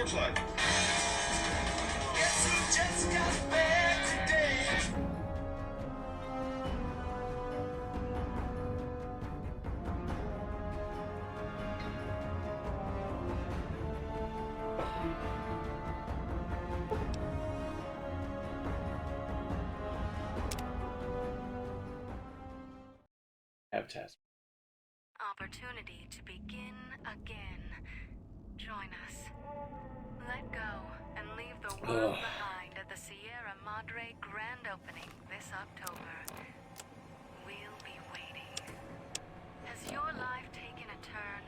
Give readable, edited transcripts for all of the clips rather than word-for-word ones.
Looks like. Guess who just got back today? Have test. Opportunity to begin again. Join us. Let go and leave the world behind at the Sierra Madre grand opening this October. We'll be waiting. Has your life taken a turn?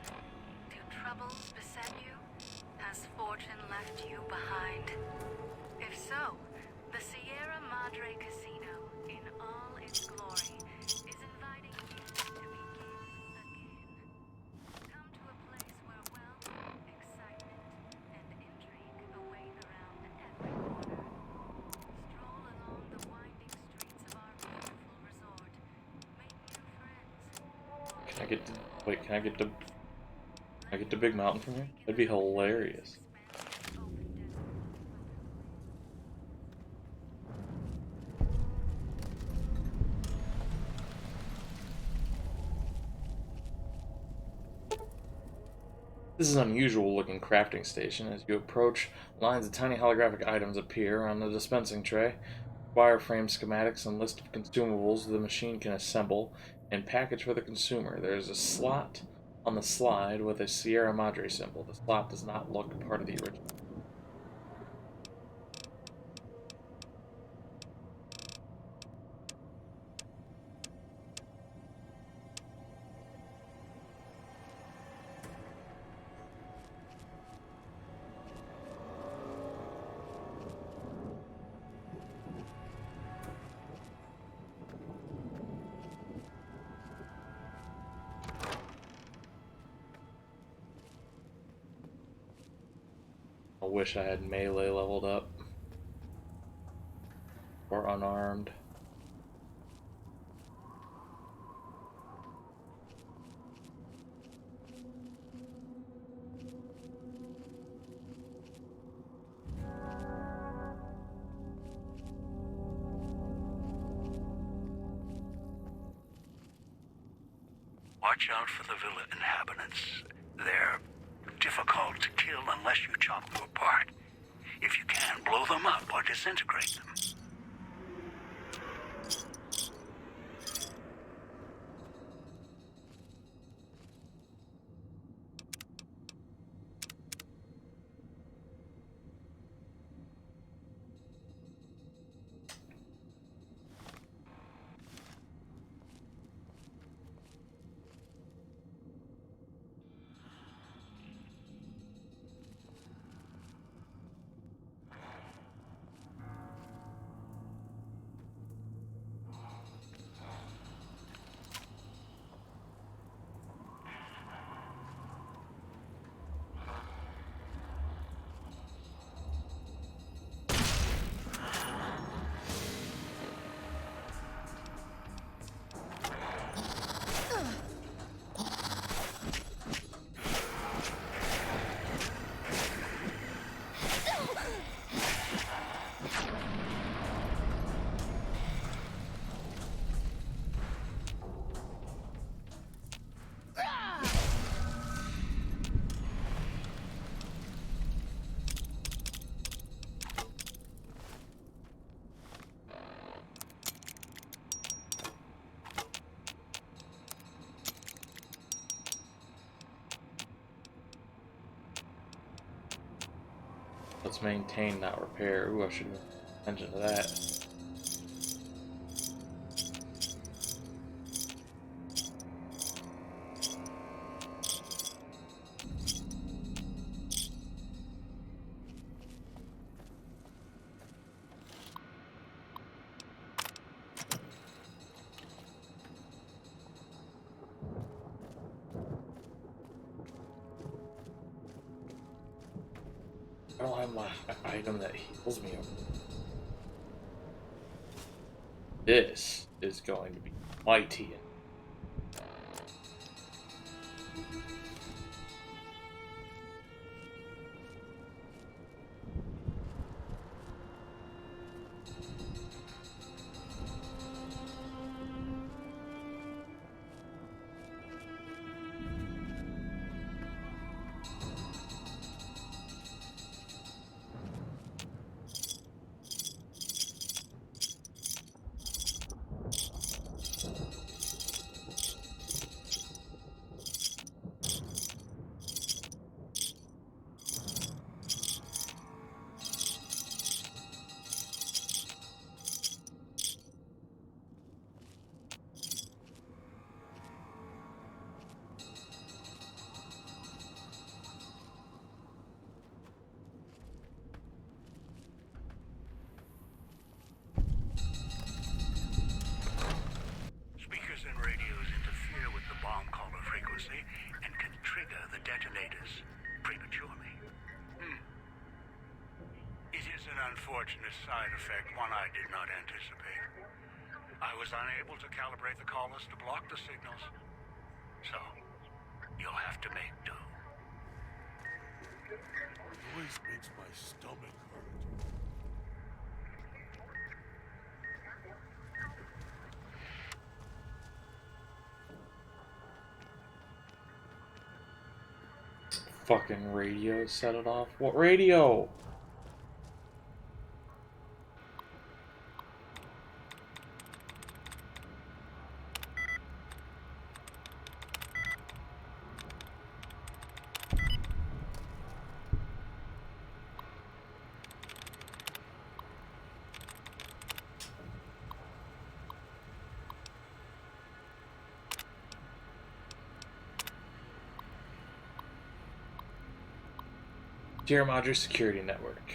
Do troubles beset you? Has fortune left you behind? If so, the Sierra Madre Casino, in all its glory, is inviting you to begin again. Come to a place where wealth, excitement, and intrigue await around every corner. Stroll along the winding streets of our beautiful resort. Make new friends. Can I get to, wait, can I get to, Big Mountain from here? That'd be hilarious. This is an unusual looking crafting station. As you approach, lines of tiny holographic items appear on the dispensing tray. Wireframe schematics and list of consumables the machine can assemble and package for the consumer. There is a slot on the slide with a Sierra Madre symbol. The slot does not look part of the original. I wish I had melee leveled up. Or unarmed. Watch out for the villa inhabitants. They're difficult to kill unless you chop them apart. If you can, blow them up or disintegrate them. Let's maintain, not repair. Ooh, I should have attention to that. I don't have my item that heals me. This is going to be mighty. side effect, one I did not anticipate. I was unable to calibrate the callers to block the signals. So, you'll have to make do. Noise makes my stomach hurt. Fucking radio set it off. What radio? Sierra Madre Security Network.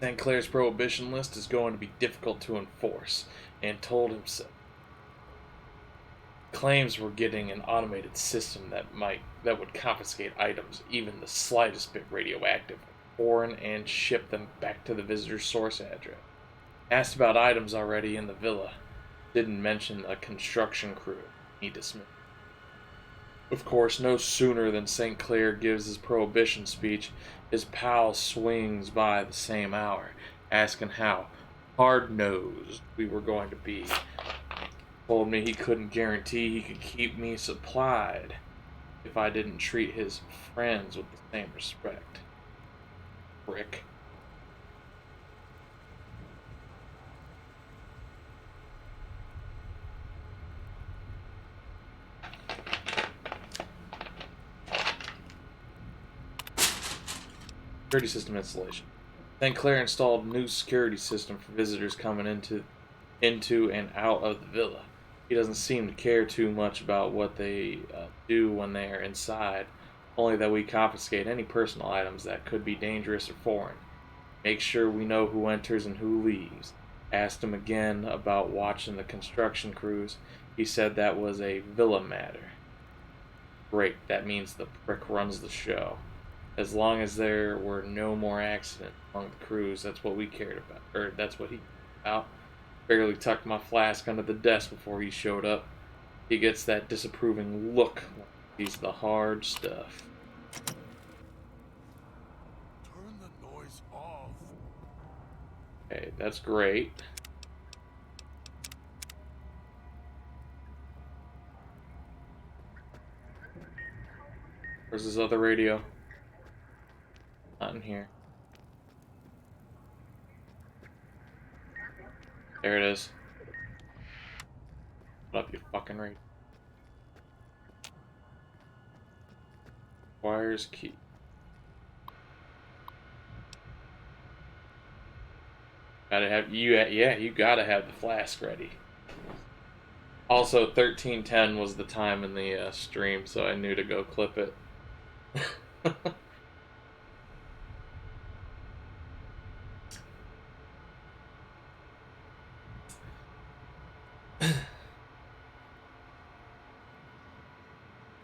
St. Clair's prohibition list is going to be difficult to enforce, and told him so. Claims we're getting an automated system that would confiscate items, even the slightest bit radioactive, foreign, and ship them back to the visitor's source address. Asked about items already in the villa. Didn't mention a construction crew. He dismissed. Of course, no sooner than St. Clair gives his prohibition speech, his pal swings by the same hour, asking how hard-nosed we were going to be. Told me he couldn't guarantee he could keep me supplied if I didn't treat his friends with the same respect. Prick. Security system installation. St. Clair installed new security system for visitors coming into and out of the villa. He doesn't seem to care too much about what they do when they are inside, only that we confiscate any personal items that could be dangerous or foreign. Make sure we know who enters and who leaves. Asked him again about watching the construction crews. He said that was a villa matter. Great, that means the prick runs the show. As long as there were no more accidents among the crews, that's what we cared about. Or that's what he cared about. Barely tucked my flask under the desk before he showed up. He gets that disapproving look when he's the hard stuff. Turn the noise off. Okay, that's great. Where's his other radio? Not in here. There it is. Put up, you fucking radio. Wires key. Gotta have you gotta have the flask ready. Also, 13:10 was the time in the stream, so I knew to go clip it.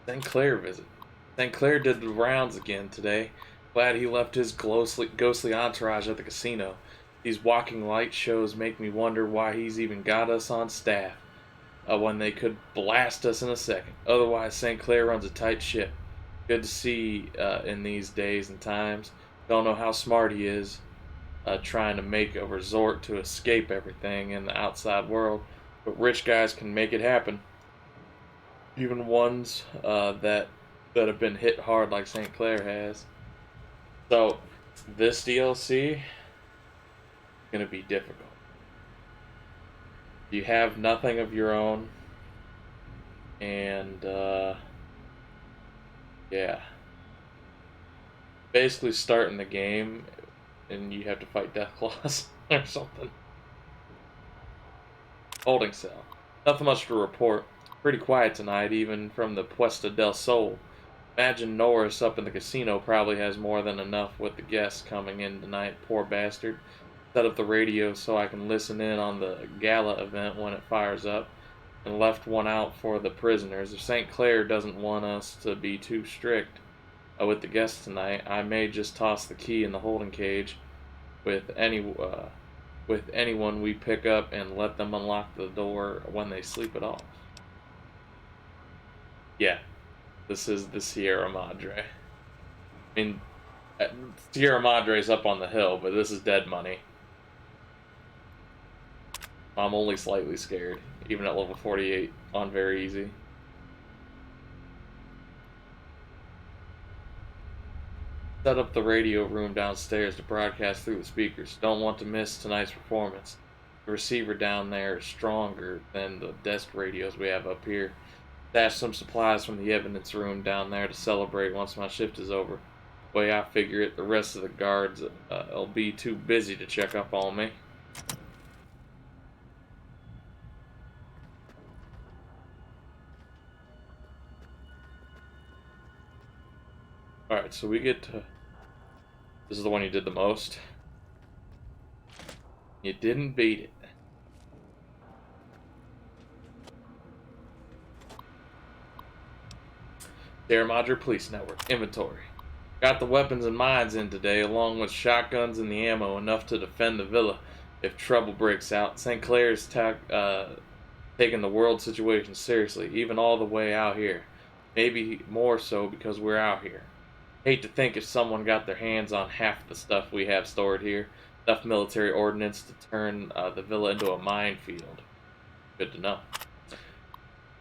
St. Clair visit. St. Clair did the rounds again today. Glad he left his ghostly entourage at the casino. These walking light shows make me wonder why he's even got us on staff, when they could blast us in a second. Otherwise, St. Clair runs a tight ship. Good to see in these days and times. Don't know how smart he is, trying to make a resort to escape everything in the outside world, but rich guys can make it happen. Even ones that have been hit hard like St. Clair has. So, this DLC is going to be difficult. You have nothing of your own, and yeah. Basically starting the game, and you have to fight Deathclaws or something. Holding cell. Nothing much to report. Pretty quiet tonight, even from the Puesta del Sol. Imagine Norris up in the casino probably has more than enough with the guests coming in tonight, poor bastard. Set up the radio so I can listen in on the gala event when it fires up, and left one out for the prisoners. If St. Clair doesn't want us to be too strict with the guests tonight, I may just toss the key in the holding cage with with anyone we pick up and let them unlock the door when they sleep it off. Yeah, this is the Sierra Madre. I mean, Sierra Madre's up on the hill, but this is dead money. I'm only slightly scared, even at level 48 on very easy. Set up the radio room downstairs to broadcast through the speakers. Don't want to miss tonight's performance. The receiver down there is stronger than the desk radios we have up here. Stash some supplies from the evidence room down there to celebrate once my shift is over. Way I figure it, the rest of the guards will be too busy to check up on me. Alright, so we get to... This is the one you did the most. You didn't beat it. Sierra Madre Police Network. Inventory. Got the weapons and mines in today, along with shotguns and the ammo, enough to defend the villa if trouble breaks out. St. Clair's taking the world situation seriously, even all the way out here. Maybe more so because we're out here. Hate to think if someone got their hands on half the stuff we have stored here. Enough military ordnance to turn the villa into a minefield. Good to know.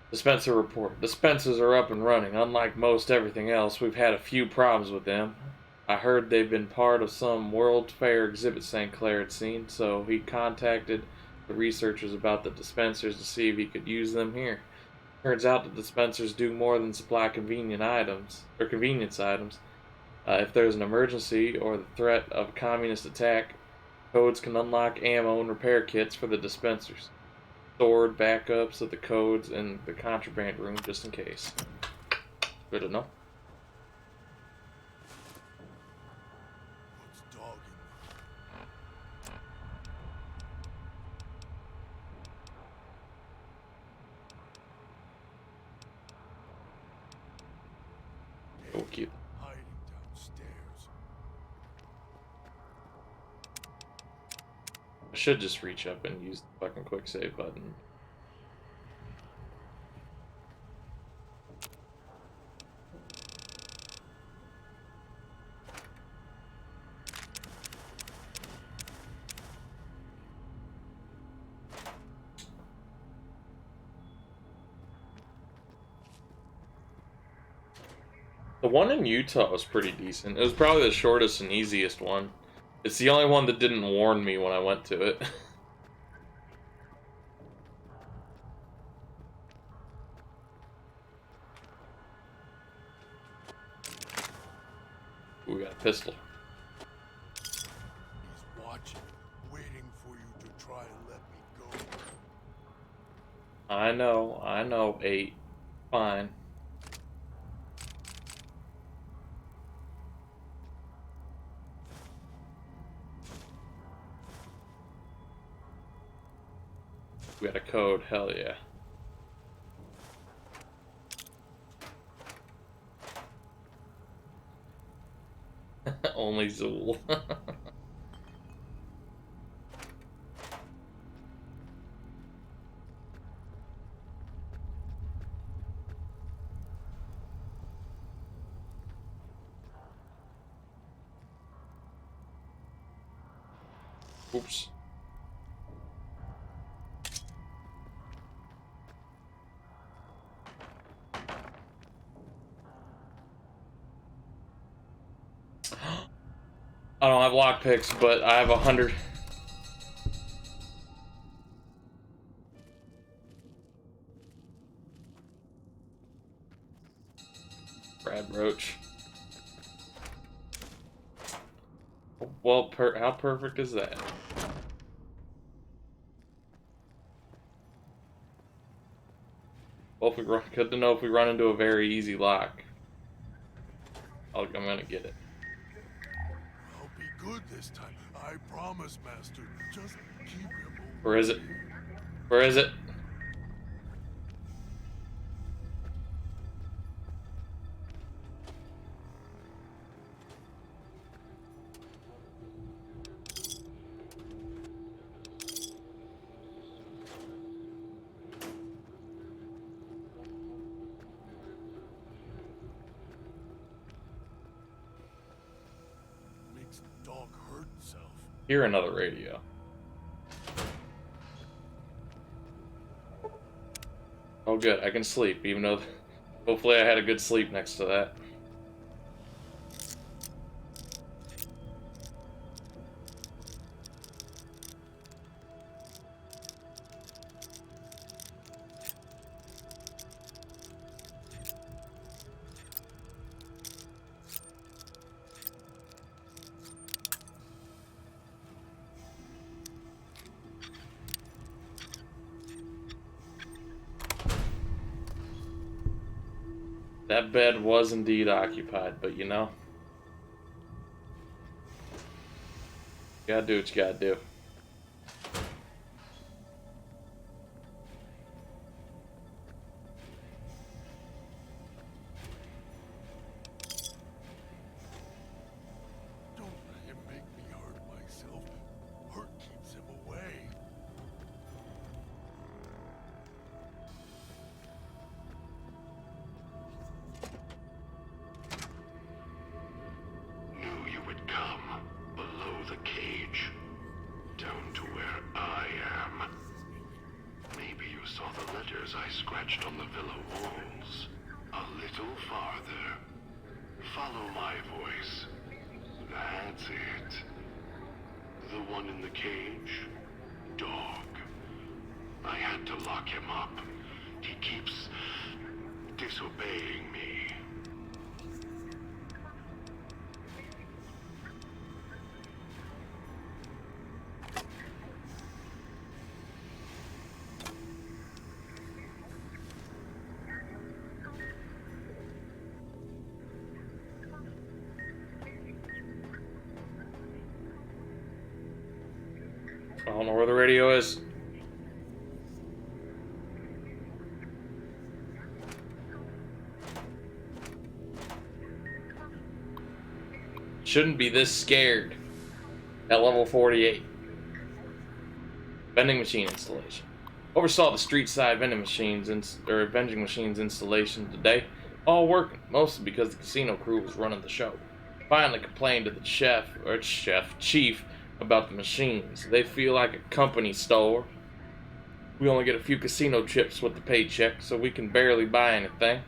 Dispenser report. Dispensers are up and running. Unlike most everything else, we've had a few problems with them. I heard they've been part of some World Fair exhibit St. Clair had seen, so he contacted the researchers about the dispensers to see if he could use them here. Turns out the dispensers do more than supply convenience items. If there's an emergency or the threat of a communist attack, codes can unlock ammo and repair kits for the dispensers. Stored backups of the codes in the contraband room just in case. Good to know. What's dogging me? Oh, cute. Hiding downstairs. I should just reach up and use the fucking quick save button. The one in Utah was pretty decent. It was probably the shortest and easiest one. It's the only one that didn't warn me when I went to it. We got a pistol. He's watching, waiting for you to try and let me go. I know, 8. Fine. We got a code, hell yeah. Only Zool. Oops. I don't have lockpicks, but I have 100. Brad Roach. Well, how perfect is that? Well, if we good to know if we run into a very easy lock. I'm gonna get it. I'll be good this time. I promise, Master. Just keep him over. Where is it? Where is it? Hear another radio. Oh good, I can sleep, even though hopefully I had a good sleep next to that. That bed was indeed occupied, but you know, you gotta do what you gotta do. Don't let him make me hurt myself. Hurt keeps him away. Knew you would come below the cage, down to where I am. Maybe you saw the letters I scratched on the villa walls. A little farther. Follow my voice. That's it. The one in the cage? Dog. I had to lock him up. He keeps disobeying me. I don't know where the radio is. Shouldn't be this scared. At level 48. Vending machine installation. Oversaw the street side vending machines or vending machines installation today. All working, mostly because the casino crew was running the show. Finally complained to the chief about the machines. They feel like a company store. We only get a few casino chips with the paycheck, so we can barely buy anything.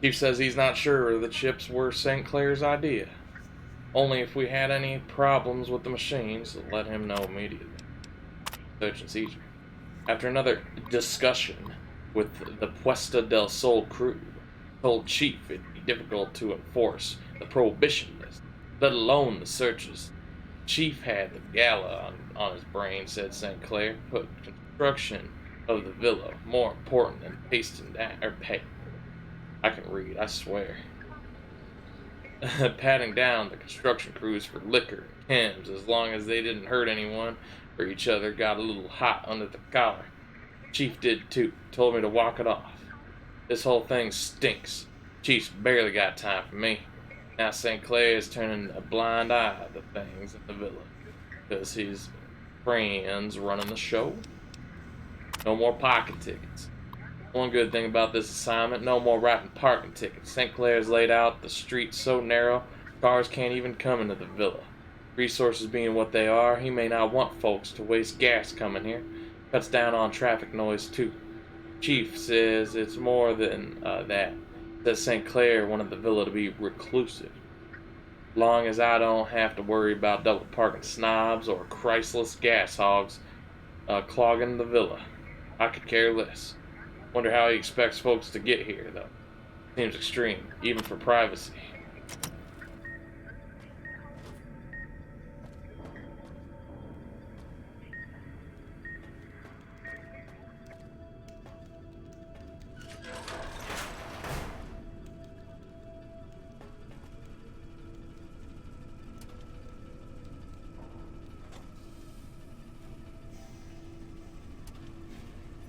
Chief says he's not sure the chips were St. Clair's idea. Only if we had any problems with the machines, let him know immediately. Search and seizure. After another discussion with the Puesta del Sol crew, told Chief it'd be difficult to enforce the prohibition list, let alone the searches. Chief had the gala on his brain, said St. Clair. Put construction of the villa more important than pasting down, or pay. I can read, I swear. Patting down the construction crews for liquor and chems, as long as they didn't hurt anyone or each other, got a little hot under the collar. Chief did too, told me to walk it off. This whole thing stinks. Chief's barely got time for me. Now St. Clair is turning a blind eye to things in the villa, because his friends running the show. No more parking tickets. One good thing about this assignment, no more writing parking tickets. St. Clair's laid out the streets so narrow, cars can't even come into the villa. Resources being what they are, he may not want folks to waste gas coming here. Cuts down on traffic noise too. Chief says it's more than that. Says St. Clair wanted the villa to be reclusive. Long as I don't have to worry about double parking snobs or Christless gas hogs clogging the villa, I could care less. Wonder how he expects folks to get here, though. Seems extreme, even for privacy.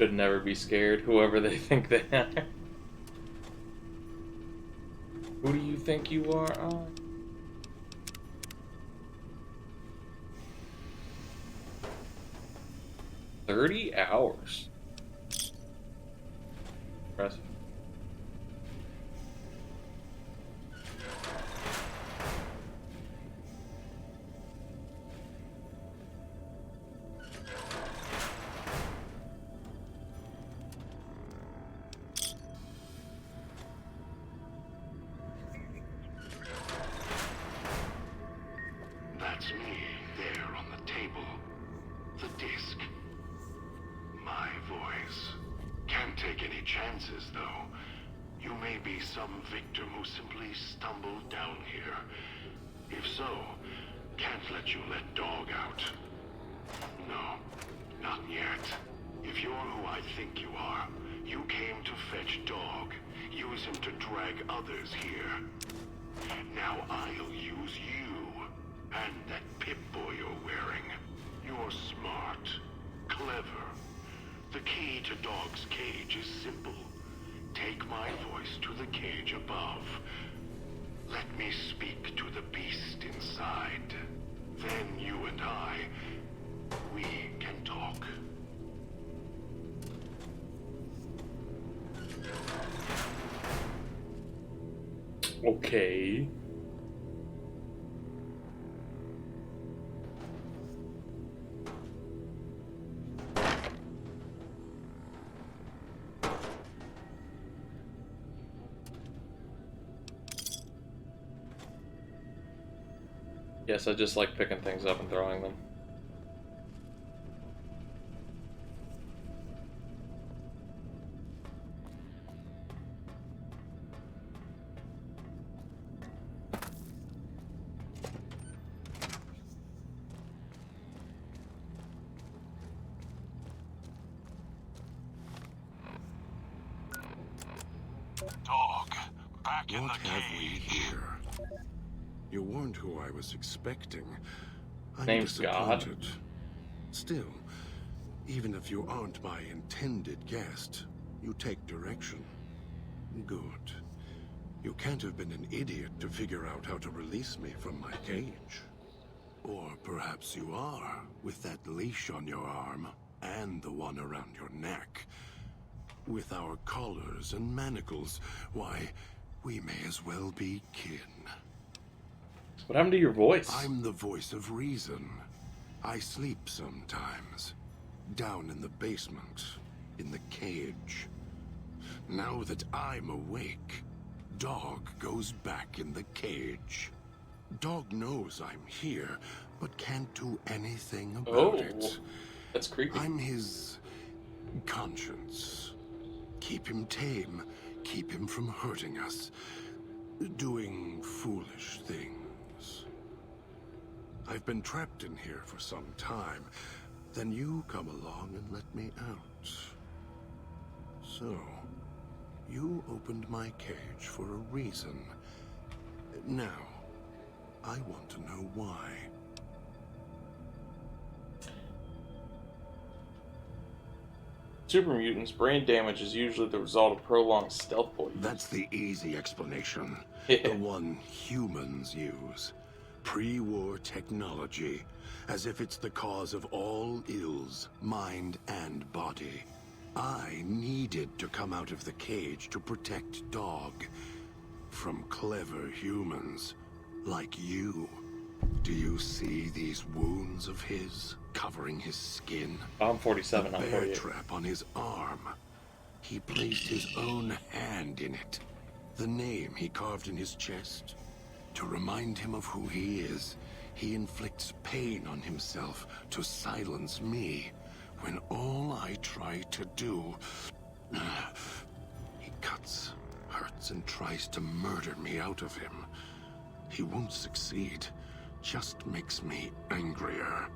Should never be scared, whoever they think they are. Who do you think you are? 30 hours. Impressive. chances, though. You may be some victim who simply stumbled down here. If so, can't let you let Dog out. No, not yet. If you're who I think you are, you came to fetch Dog. Use him to drag others here. Now I'll use you. And that Pip-Boy you're wearing. You're smart. Clever. The key to Dog's cage is simple. Take my voice to the cage above. Let me speak to the beast inside. Then you and I, we can talk. Okay. Yes, I just like picking things up and throwing them. Dog, back in What the have we cage. here? You weren't who I was expecting. I'm Name's God. disappointed. Still, even if you aren't my intended guest, you take direction. Good. You can't have been an idiot to figure out how to release me from my cage. Or perhaps you are, with that leash on your arm, and the one around your neck. With our collars and manacles, why, we may as well be kin. What happened to your voice? I'm the voice of reason. I sleep sometimes. Down in the basement, in the cage. Now that I'm awake, Dog goes back in the cage. Dog knows I'm here, but can't do anything about it. That's creepy. I'm his conscience. Keep him tame, keep him from hurting us, doing foolish things. I've been trapped in here for some time. Then you come along and let me out. So, you opened my cage for a reason. Now, I want to know why. Super mutants' brain damage is usually the result of prolonged stealth poisoning. That's the easy explanation. Yeah. The one humans use. Pre-war technology. As if it's the cause of all ills, mind and body. I needed to come out of the cage to protect Dog. From clever humans. Like you. Do you see these wounds of his covering his skin? I'm 47, The I'm bear 48. trap on his arm. He placed his own hand in it. The name he carved in his chest. To remind him of who he is, he inflicts pain on himself to silence me. When all I try to do... He cuts, hurts, and tries to murder me out of him. He won't succeed. Just makes me angrier.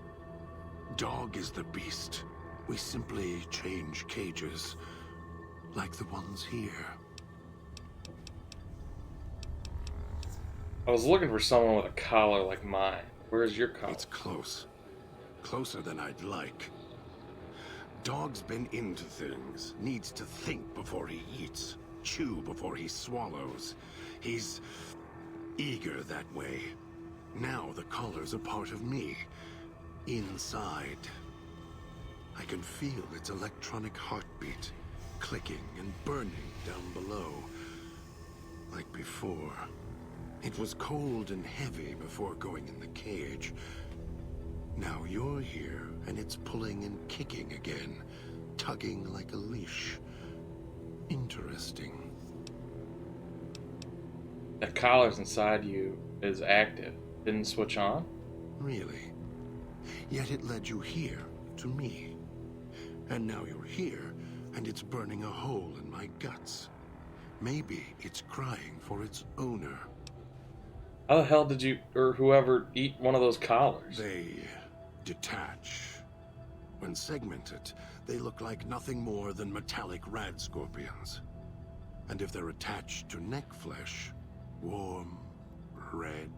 Dog is the beast. We simply change cages. Like the ones here. I was looking for someone with a collar like mine. Where's your collar? It's close. Closer than I'd like. Dog's been into things. Needs to think before he eats. Chew before he swallows. He's eager that way. Now the collar's a part of me. Inside. I can feel its electronic heartbeat. Clicking and burning down below. Like before. It was cold and heavy before going in the cage. Now you're here, and it's pulling and kicking again. Tugging like a leash. Interesting. That collar's inside you is active. Didn't switch on? Really? Yet it led you here, to me. And now you're here, and it's burning a hole in my guts. Maybe it's crying for its owner. How the hell did you, or whoever, eat one of those collars? They detach. When segmented, they look like nothing more than metallic rad scorpions. And if they're attached to neck flesh, warm, red.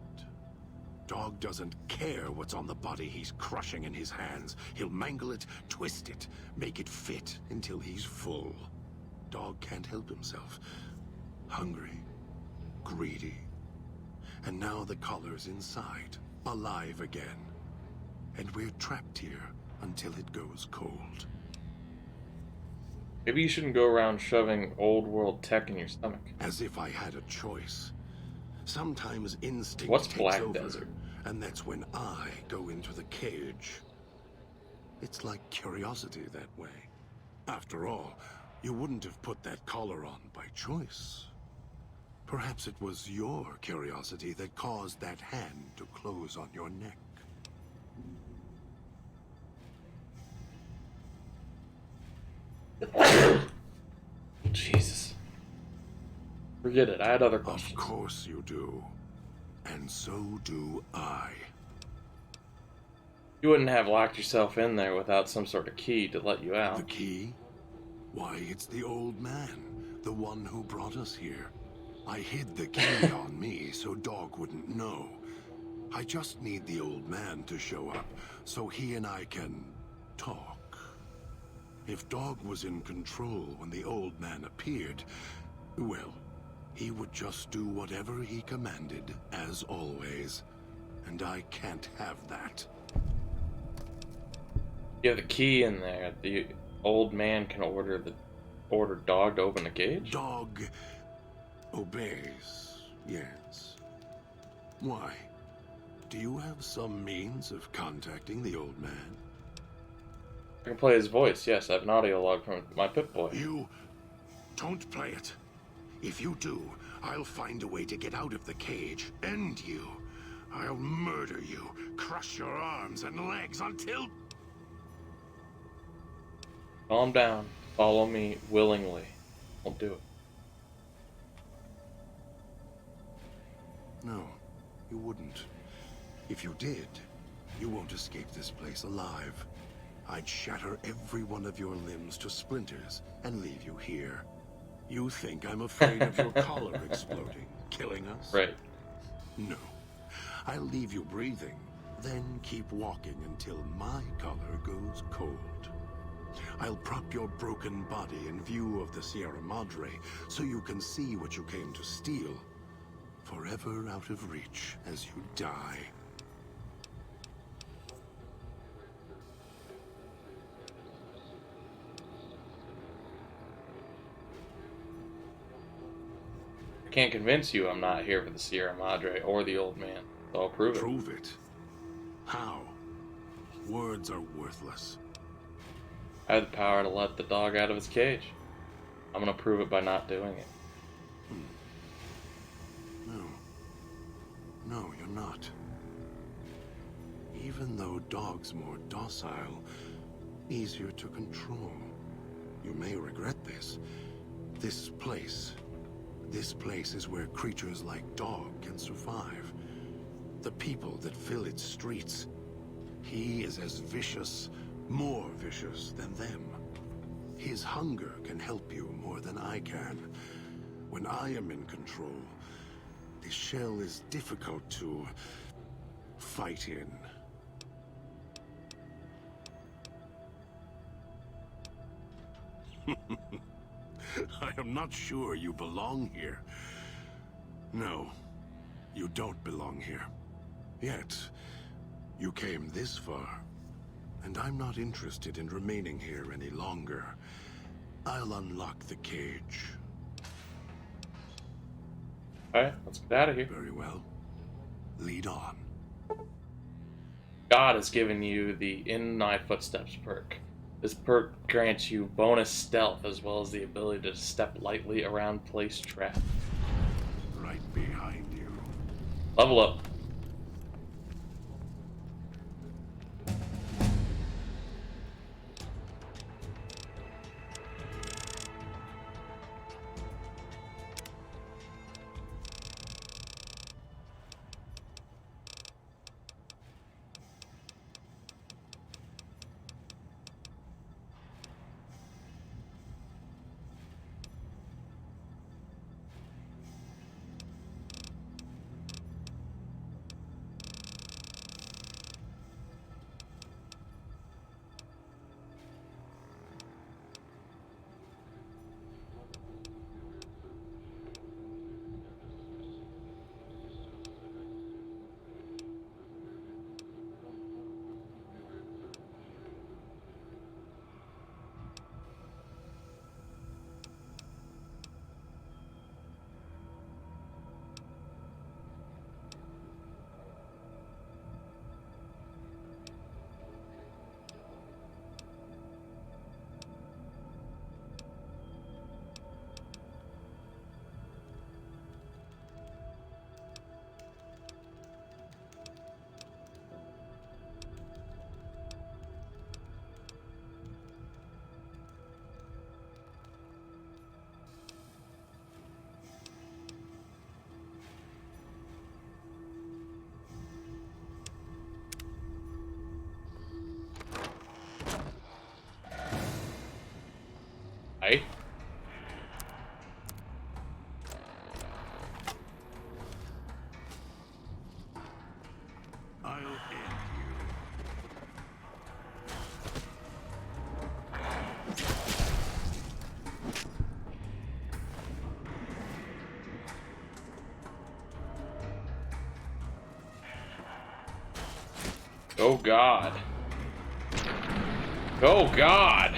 Dog doesn't care what's on the body he's crushing in his hands. He'll mangle it, twist it, make it fit until he's full. Dog can't help himself. Hungry, greedy. And now the collar's inside, alive again. And we're trapped here until it goes cold. Maybe you shouldn't go around shoving old world tech in your stomach. As if I had a choice. Sometimes instinct What's takes Black over, Desert? and that's when I go into the cage. It's like curiosity that way. After all, you wouldn't have put that collar on by choice. Perhaps it was your curiosity that caused that hand to close on your neck. Jesus. Forget it. I had other Of questions. course you do. And so do I. You wouldn't have locked yourself in there without some sort of key to let you The out. key? Why, it's the old man, the one who brought us here. I hid the key on me so Dog wouldn't know. I just need the old man to show up so he and I can talk. If Dog was in control when the old man appeared, well, he would just do whatever he commanded, as always. And I can't have that. You have the key in there. The old man can order Dog to open the cage? Dog obeys, yes. Why? Do you have some means of contacting the old man? I can play his voice, yes. I have an audio log from my Pip-Boy. You don't play it. If you do, I'll find a way to get out of the cage, end you. I'll murder you, crush your arms and legs until... Calm down. Follow me willingly. I'll do it. No, you wouldn't. If you did, you won't escape this place alive. I'd shatter every one of your limbs to splinters and leave you here. You think I'm afraid of your collar exploding, killing us? Right. No. I'll leave you breathing, then keep walking until my collar goes cold. I'll prop your broken body in view of the Sierra Madre so you can see what you came to steal. Forever out of reach as you die. I can't convince you I'm not here for the Sierra Madre or the old man. So I'll prove it. Prove it. How? Words are worthless. I have the power to let the dog out of his cage. I'm gonna prove it by not doing it. No. No, you're not. Even though Dog's more docile, easier to control. You may regret this. This place is where creatures like Dog can survive. The people that fill its streets. He is as vicious, more vicious than them. His hunger can help you more than I can. When I am in control, this shell is difficult to fight in. I am not sure you belong here. No, you don't belong here. Yet, you came this far, and I'm not interested in remaining here any longer. I'll unlock the cage. Alright, let's get out of here. Very well. Lead on. God has given you the In My Footsteps perk. This perk grants you bonus stealth as well as the ability to step lightly around placed traps. Right behind you. Level up. Aye. I'll end Oh God. Oh God.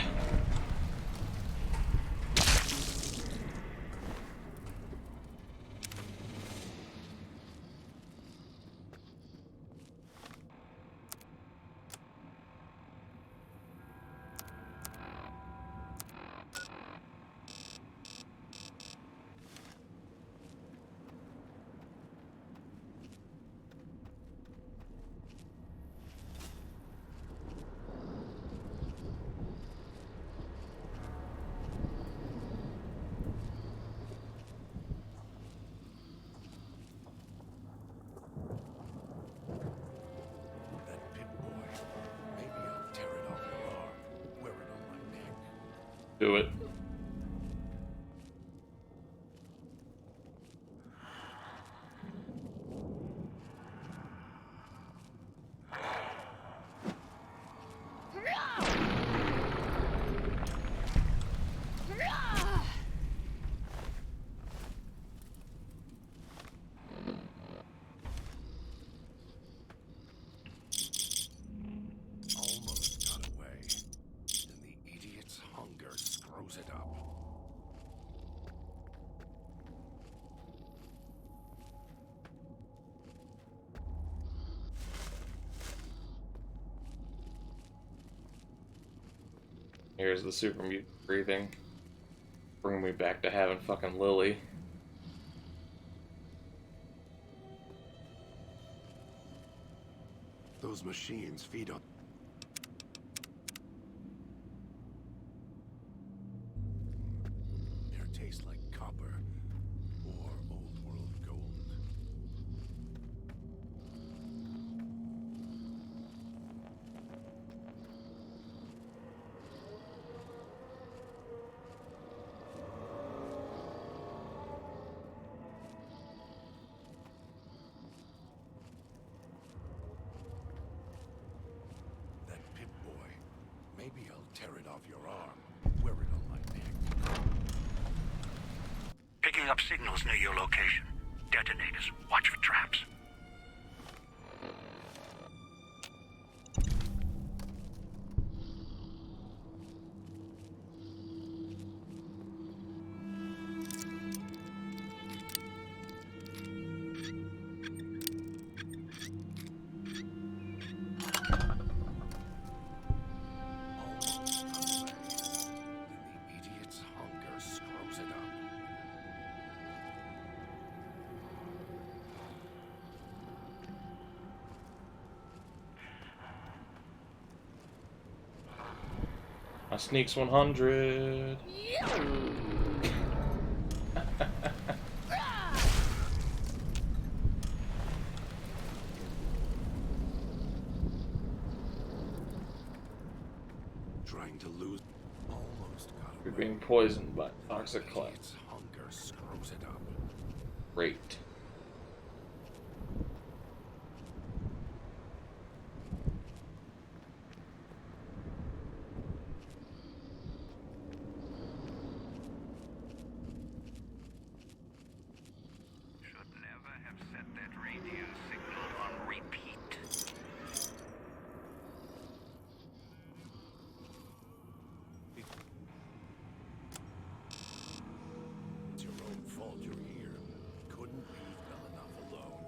that Pip-Boy. Maybe I'll tear it off your arm, wear it on my neck. Do it. Almost got away. Then the idiot's hunger screws it up. Here's the super mutant breathing. Bring me back to having fucking Lily. Those machines feed on... Their taste like copper or old world gold. That Pip-Boy. Maybe I'll tear it off your arm, wear it on my neck. Picking up signals near your location. Detonators. Watch for traps. Almost got away. Then the idiot's hunger screws it up. My sneaks 100. Trying to lose. Almost got away. You're being poisoned by toxic cloud. Idiot's hunger screws it up. Great. Should never have set that radio signal on repeat. It's your own fault you're here. Couldn't leave Belanoff alone.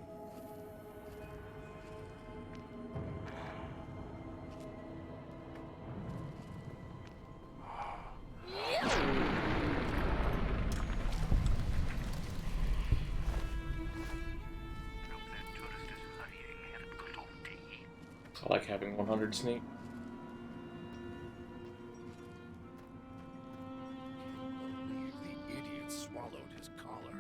Hope that tourist is hurrying, hadn't got all day. I like having 100 sneak. Believe the idiot swallowed his collar.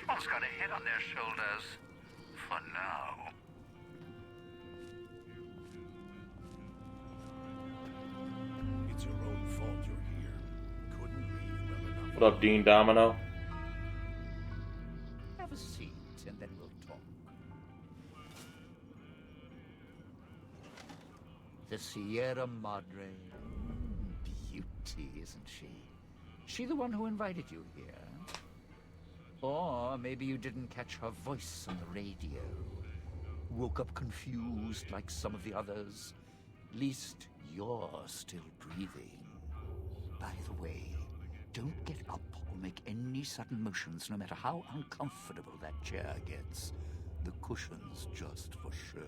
Admiral's got a head on their shoulders. For now. It's your own fault you're here. Couldn't leave well enough. What up, Dean Domino? Have a seat, and then we'll talk. The Sierra Madre. Beauty, isn't she? She the one who invited you here? Or maybe you didn't catch her voice on the radio. Woke up confused like some of the others. Least you're still breathing. By the way, don't get up or make any sudden motions, no matter how uncomfortable that chair gets. The cushion's just for show.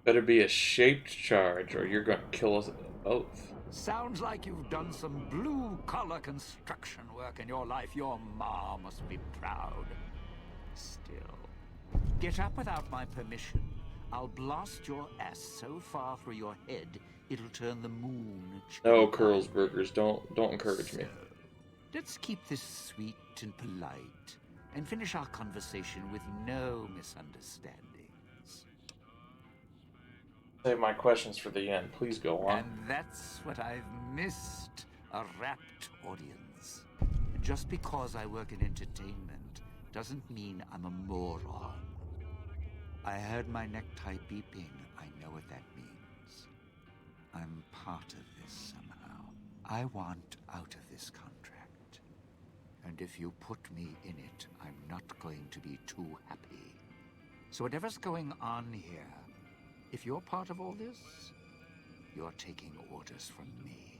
Better be a shaped charge, or you're gonna kill us both. Sounds like you've done some blue-collar construction work in your life. Your ma must be proud. Still, get up without my permission. I'll blast your ass so far through your head, it'll turn the moon. No, Curls Burgers, don't encourage me. So, let's keep this sweet and polite, and finish our conversation with no misunderstandings. Save my questions for the end. Please go on. And that's what I've missed, a rapt audience. Just because I work in entertainment doesn't mean I'm a moron. I heard my necktie beeping. I know what that means. I'm part of this somehow. I want out of this contract. And if you put me in it, I'm not going to be too happy. So whatever's going on here, if you're part of all this, you're taking orders from me.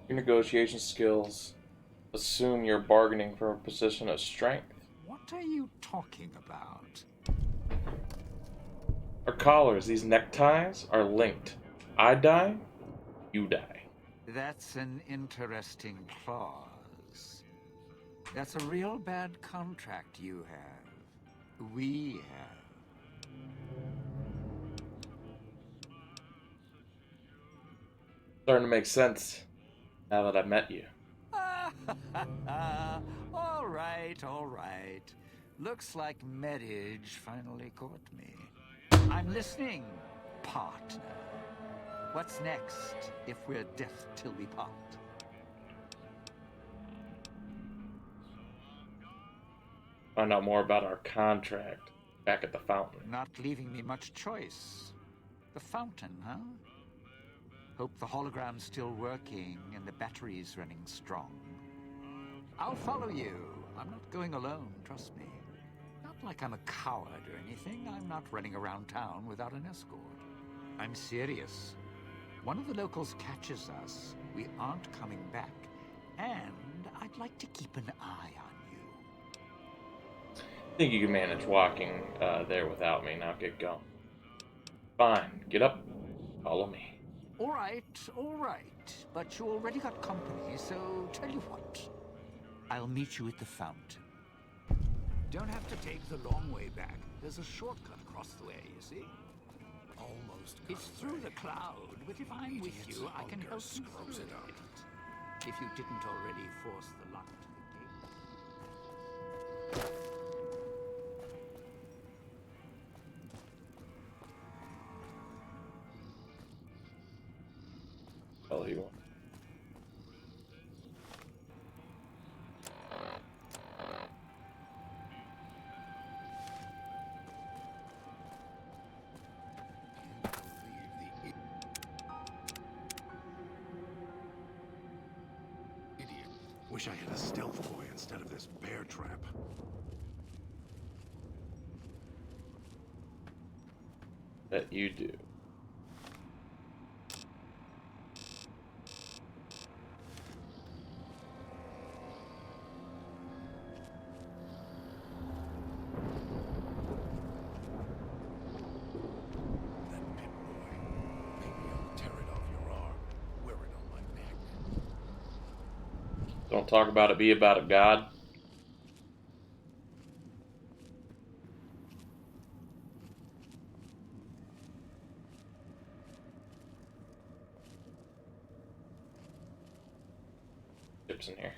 Your negotiation skills assume you're bargaining from a position of strength. What are you talking about? Our collars, these neckties, are linked. I die, you die. That's an interesting clause. That's a real bad contract you have. We have. Starting to make sense now that I've met you. All right. Looks like marriage finally caught me. I'm listening, partner. What's next if we're death till we part? Find out more about our contract back at the fountain. Not leaving me much choice. The fountain, huh? Hope the hologram's still working and the battery's running strong. I'll follow you. I'm not going alone, trust me. Not like I'm a coward or anything. I'm not running around town without an escort. I'm serious. One of the locals catches us, we aren't coming back. And I'd like to keep an eye on you. I think you can manage walking there without me. Now get going. Fine. Get up. Follow me. All right. But you already got company, so tell you what. I'll meet you at the fountain. Don't have to take the long way back. There's a shortcut across the way, you see? Almost. It's through the cloud, but if I'm with you, I can help you through it. If you didn't already force the lock to the gate. Follow you on. Wish I had a stealth boy instead of this bear trap. That you do. That pit boy. Maybe I'll tear it off your arm. Wear it on my neck. Don't talk about it, be about it, God. ships in here.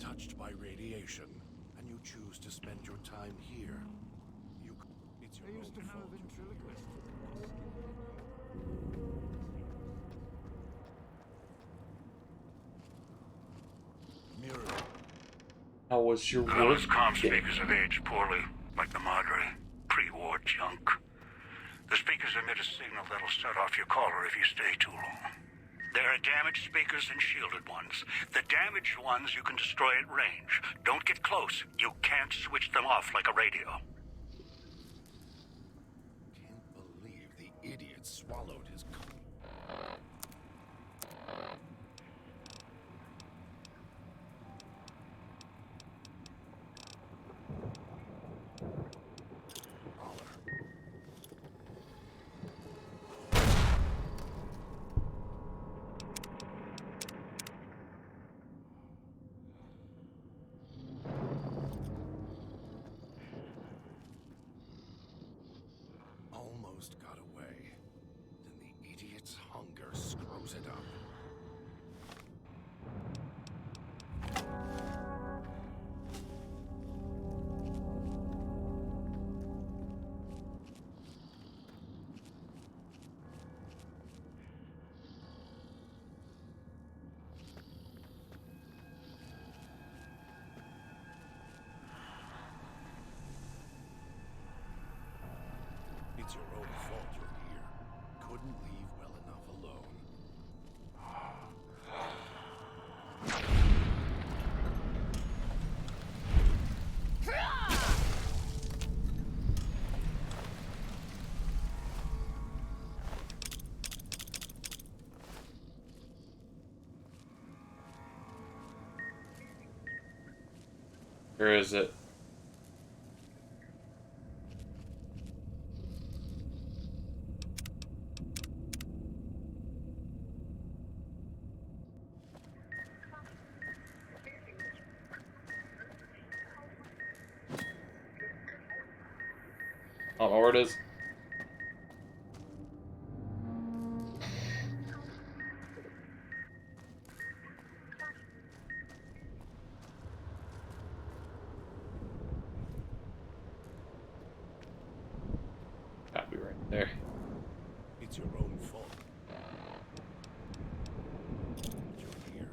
Touched by radiation, and you choose to spend your time here. It's your own fault. Mirror. How was your work? Those comm speakers have aged poorly, like the Madre. Pre-war junk. The speakers emit a signal that'll set off your caller if you stay too long. There are damaged speakers and shielded ones. The damaged ones you can destroy at range. Don't get close. You can't switch them off like a radio. Can't believe the idiot swallowed his almost got away. Then the idiot's hunger screws it up. It's your own fault you're here. Couldn't leave well enough alone. Where is it? I don't know where it is. Gotta be right there. It's your own fault. You're here.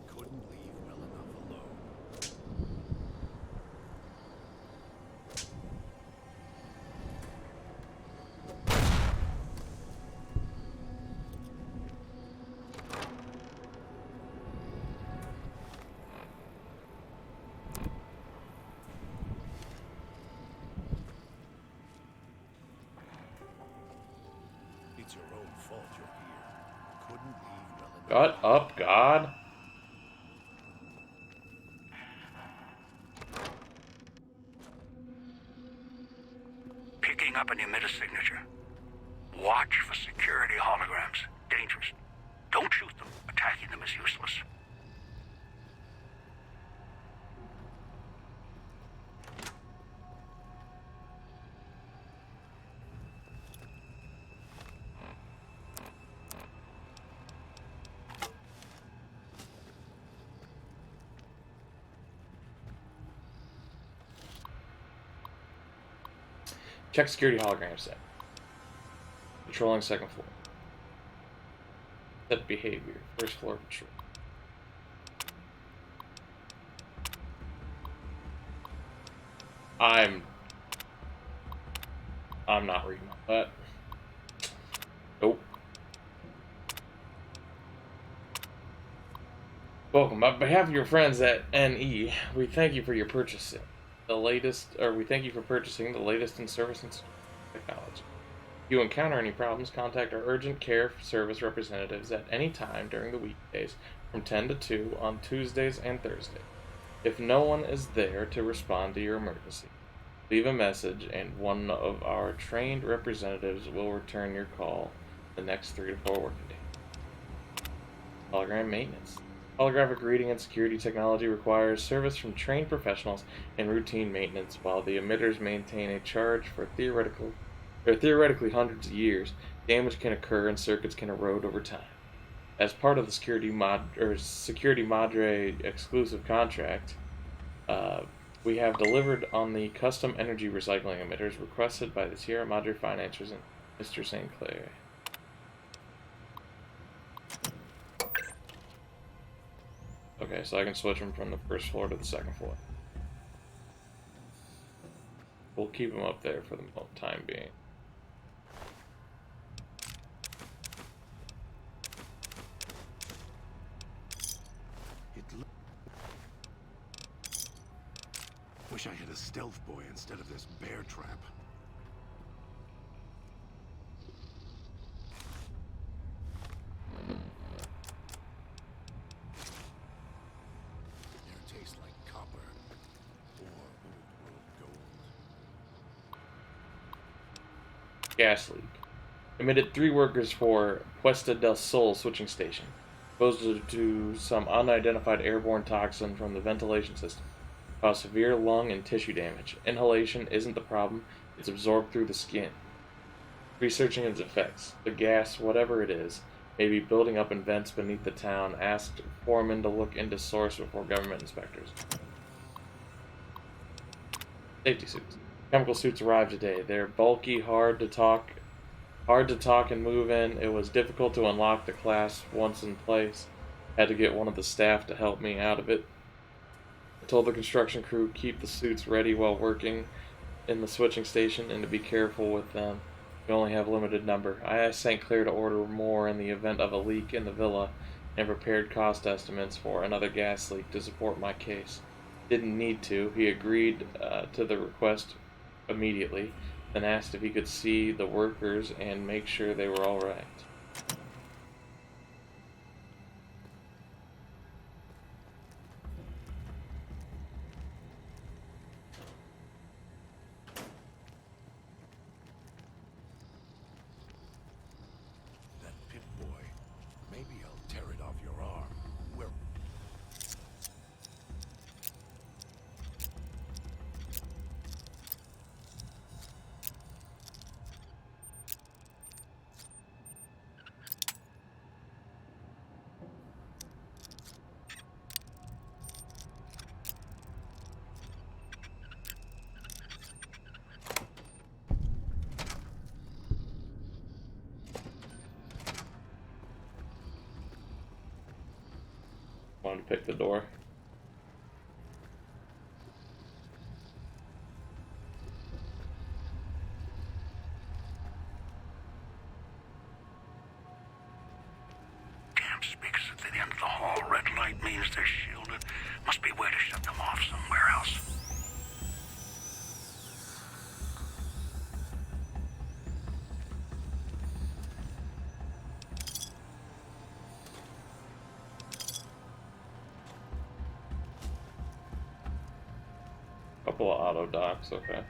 Couldn't leave well enough alone. It's your own fault you're here. Couldn't leave well enough. Shut up, God. Picking up an emitter signature. Watch for security holograms. Dangerous. Don't shoot them. Attacking them is useless. Check security hologram set. Patrolling second floor. Set behavior. First floor patrol. I'm not reading all that. Nope. Welcome. On behalf of your friends at NE, we thank you for your purchasing we thank you for purchasing the latest in service and technology. If you encounter any problems, contact our urgent care service representatives at any time during the weekdays from 10 to 2 on Tuesdays and Thursdays. If no one is there to respond to your emergency, leave a message and one of our trained representatives will return your call the next 3 to 4 working days. Hologram maintenance. Holographic reading and security technology requires service from trained professionals and routine maintenance, while the emitters maintain a charge for theoretically hundreds of years. Damage can occur and circuits can erode over time. As part of the Security Madre exclusive contract, we have delivered on the custom energy recycling emitters requested by the Sierra Madre financiers and Mr. St. Clair. Okay, so I can switch them from the first floor to the second floor. We'll keep them up there for the time being. Wish I had a stealth boy instead of this bear trap. Air tastes like copper or old world gold. Gas leak. Emitted 3 workers for Puesta del Sol switching station. Exposed to some unidentified airborne toxin from the ventilation system. Caused severe lung and tissue damage. Inhalation isn't the problem, it's absorbed through the skin. Researching its effects. The gas, whatever it is, may be building up in vents beneath the town. Asked foreman to look into source before government inspectors. Safety suits. Chemical suits arrived today. They're bulky, hard to talk and move in. It was difficult to unlock the class once in place. Had to get one of the staff to help me out of it. I told the construction crew keep the suits ready while working in the switching station and to be careful with them. We only have a limited number. I asked St. Clair to order more in the event of a leak in the villa and prepared cost estimates for another gas leak to support my case. Didn't need to. He agreed to the request immediately, then asked if he could see the workers and make sure they were all right. That pit boy. Maybe I'll tear it off your arm. Where? Wanted to pick the door. Damn speakers at the end of the hall. Red light means they're shielded. Must be a way to shut them off somewhere else. Couple of auto docks, okay.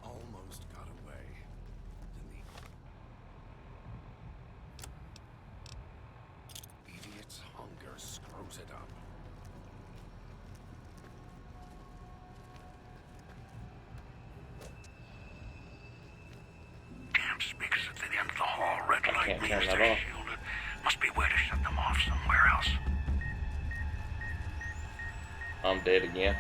Almost got away. Then light Can't means turn that they're off. shielded. Must be a way to shut them off somewhere else. I'm dead again.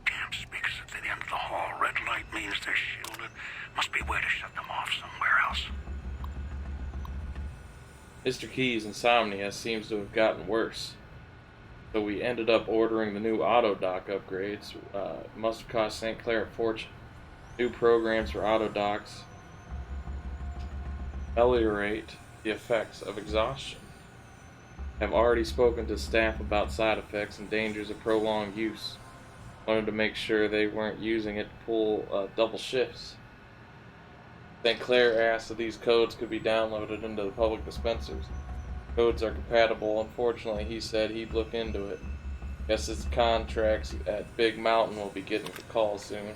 Damn speakers at the end of the hall. Red light means they're shielded. Must be a way to shut them off somewhere else. Mr. Key's insomnia seems to have gotten worse. So we ended up ordering the new auto dock upgrades. Must have cost St. Clair a fortune. New programs for auto docks ameliorate the effects of exhaustion. Have already spoken to staff about side effects and dangers of prolonged use. Wanted to make sure they weren't using it to pull double shifts. St. Clair asked if these codes could be downloaded into the public dispensers. Codes are compatible. Unfortunately, he said he'd look into it. Guess his contracts at Big Mountain will be getting a call soon.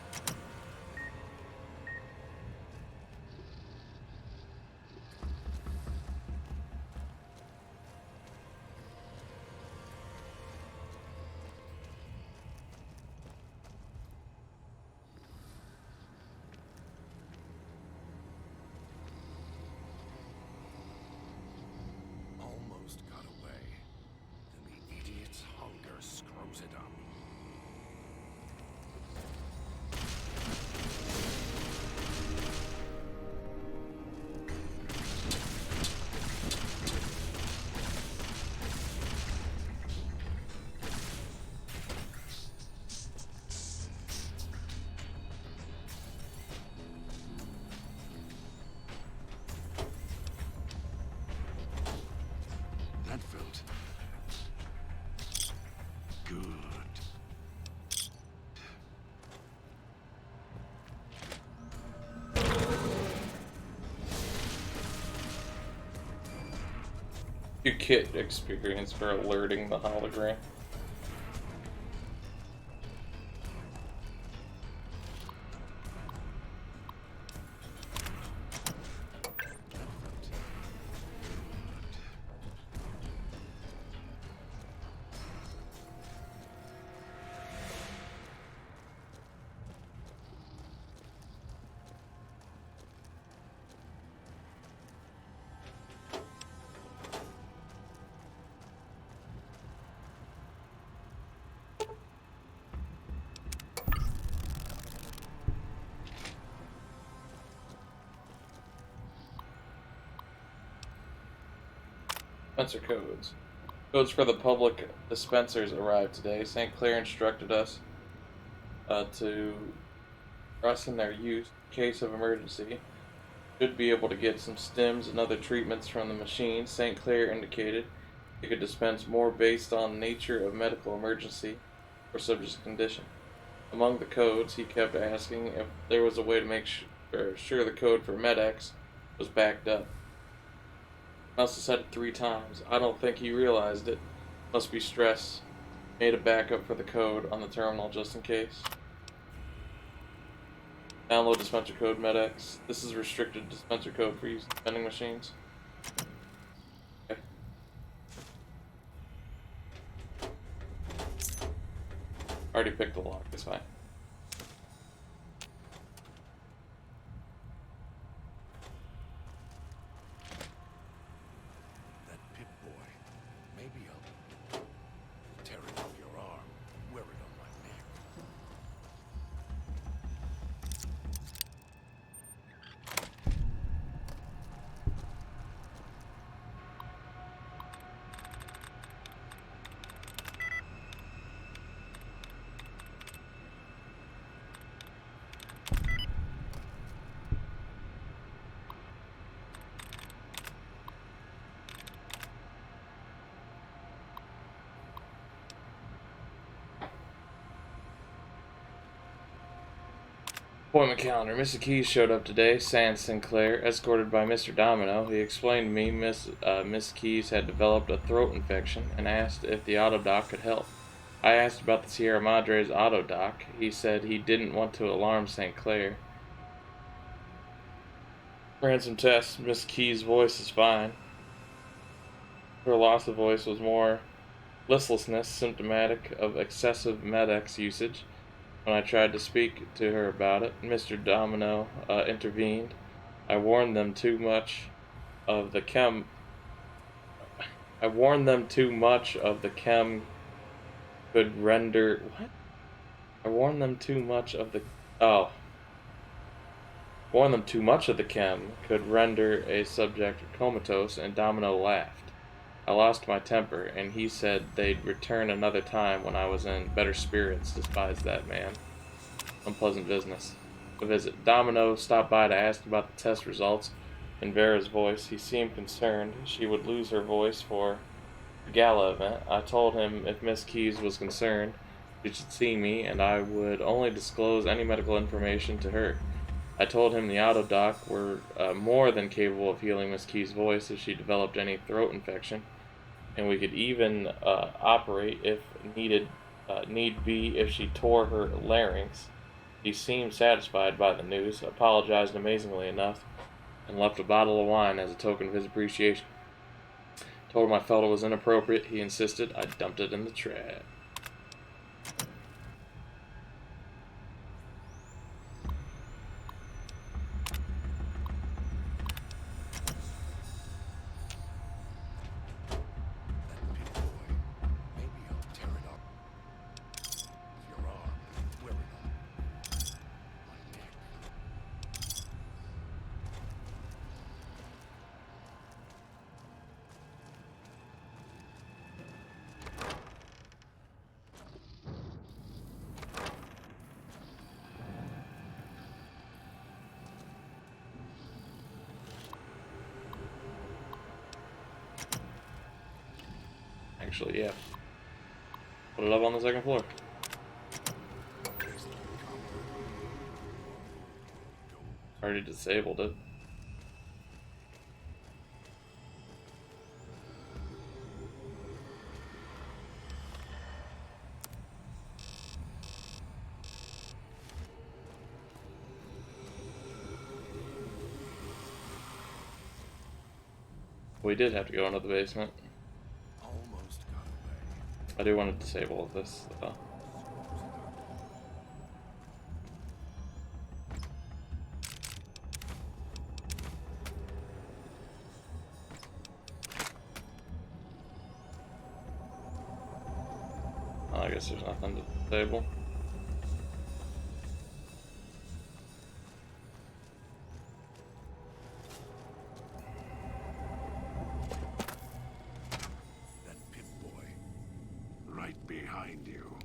Almost got away. Then the idiot's hunger screws it up. That felt good. New kit experience for alerting the hologram. Dispenser codes. Codes for the public dispensers arrived today. St. Clair instructed us to trust in their use in case of emergency. Should be able to get some stims and other treatments from the machine. St. Clair indicated it could dispense more based on nature of medical emergency or subject's condition. Among the codes, he kept asking if there was a way to make sure the code for MedX was backed up. I also said it 3 times. I don't think he realized it. Must be stress. Made a backup for the code on the terminal just in case. Download dispenser code MedX. This is restricted dispenser code for use in vending machines. Okay. Already picked the lock, it's fine. That Pip-Boy. Maybe I'll tear it off your arm, wear it on my neck. Appointment calendar. Mr. Keys showed up today, sans Sinclair, escorted by Mr. Domino. He explained to me Miss Keys had developed a throat infection and asked if the auto doc could help. I asked about the Sierra Madre's auto doc. He said he didn't want to alarm St. Clair. Ran some tests. Miss Keys' voice is fine. Her loss of voice was more listlessness, symptomatic of excessive Med-X usage. When I tried to speak to her about it, Mr. Domino intervened. I warned them too much of the chem could render what? I warned them too much of the warned them too much of the chem could render a subject comatose, and Domino laughed. I lost my temper, and he said they'd return another time when I was in better spirits. Despised that man. Unpleasant business. A visit. Domino stopped by to ask about the test results. In Vera's voice, he seemed concerned she would lose her voice for the gala event. I told him if Miss Keys was concerned, she should see me, and I would only disclose any medical information to her. I told him the auto doc were more than capable of healing Miss Keys' voice if she developed any throat infection, and we could even operate if need be if she tore her larynx. He seemed satisfied by the news, apologized amazingly enough, and left a bottle of wine as a token of his appreciation. Told him I felt it was inappropriate. He insisted I dumped it in the trash. Actually, yeah. Put it up on the second floor. Already disabled it. We did have to go into the basement. I do want to disable this, though. I guess there's nothing to disable. Behind you.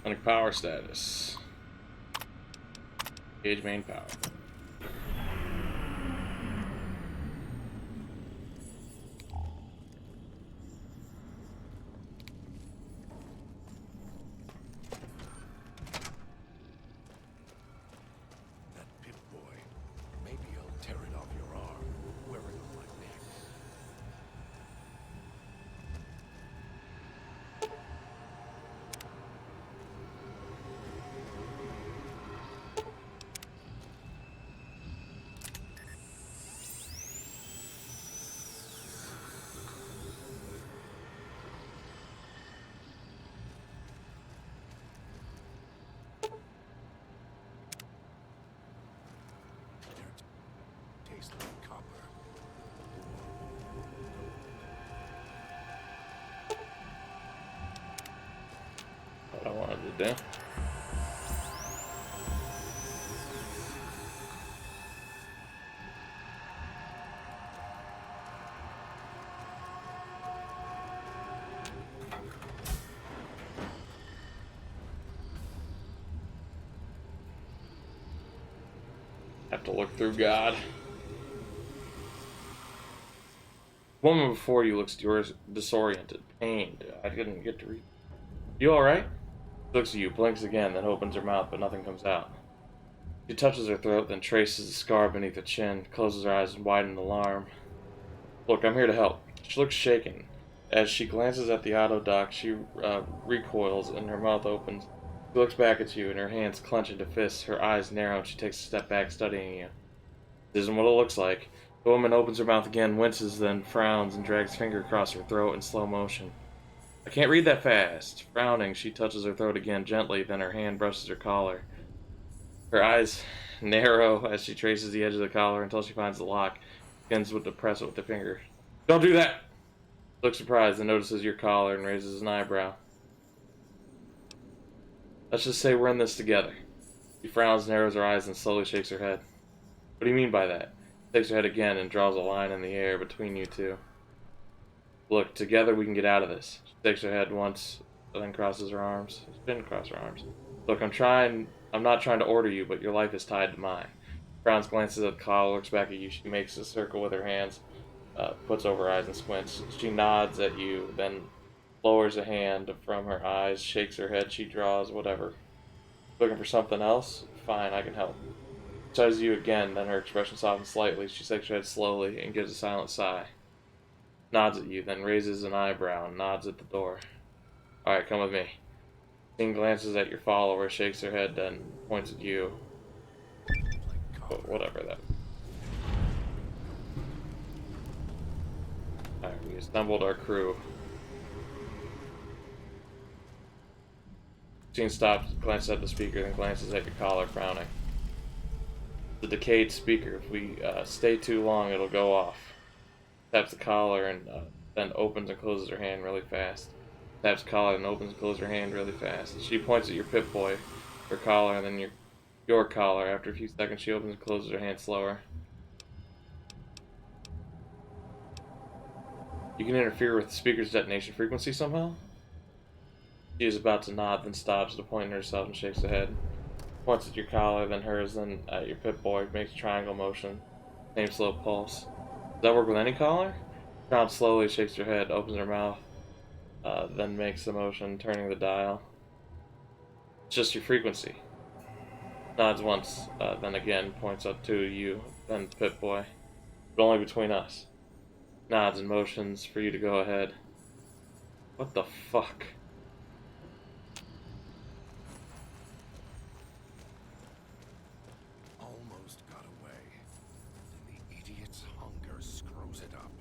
Sonic power status. Gauge main power. What I wanted to do. Have to look through God. The woman before you looks disoriented, pained. I didn't get to read. You alright? She looks at you, blinks again, then opens her mouth, but nothing comes out. She touches her throat, then traces the scar beneath her chin, closes her eyes wide in alarm. Look, I'm here to help. She looks shaken. As she glances at the auto dock, she recoils and her mouth opens. She looks back at you and her hands clench into fists. Her eyes narrow and she takes a step back, studying you. This isn't what it looks like. The woman opens her mouth again, winces, then frowns and drags a finger across her throat in slow motion. I can't read that fast. Frowning, she touches her throat again gently, then her hand brushes her collar. Her eyes narrow as she traces the edge of the collar until she finds the lock. Begins to press it with the finger. Don't do that! She looks surprised and notices your collar and raises an eyebrow. Let's just say we're in this together. She frowns, narrows her eyes, and slowly shakes her head. What do you mean by that? She shakes her head again and draws a line in the air between you two. Look, together we can get out of this. She shakes her head once, then crosses her arms. She didn't cross her arms. Look, I'm not trying to order you, but your life is tied to mine. Frowns, glances at the collar, looks back at you. She makes a circle with her hands, puts over her eyes and squints. She nods at you, then lowers a hand from her eyes, shakes her head. She draws, whatever. Looking for something else? Fine, I can help. She touches you again, then her expression softens slightly. She shakes her head slowly and gives a silent sigh. Nods at you, then raises an eyebrow and nods at the door. Alright, come with me. Dean glances at your follower, shakes her head, then points at you. But whatever that. Alright, we assembled our crew. Dean stops, glances at the speaker, then glances at your collar, frowning. The decayed speaker. If we stay too long, it'll go off. Taps the collar and then opens and closes her hand really fast. Taps the collar and opens and closes her hand really fast. She points at your Pip-Boy, her collar, and then your collar. After a few seconds, she opens and closes her hand slower. You can interfere with the speaker's detonation frequency somehow? She is about to nod, then stops to point at herself and shakes her head. Points at your collar, then hers, then at your Pip-Boy, makes a triangle motion. Same slow pulse. Does that work with any collar? Frowns slowly, shakes her head, opens her mouth, then makes the motion, turning the dial. It's just your frequency. Nods once, then again points up to you, then Pip-Boy. But only between us. Nods and motions for you to go ahead. What the fuck? Almost got away. And the idiot's hunger screws it up.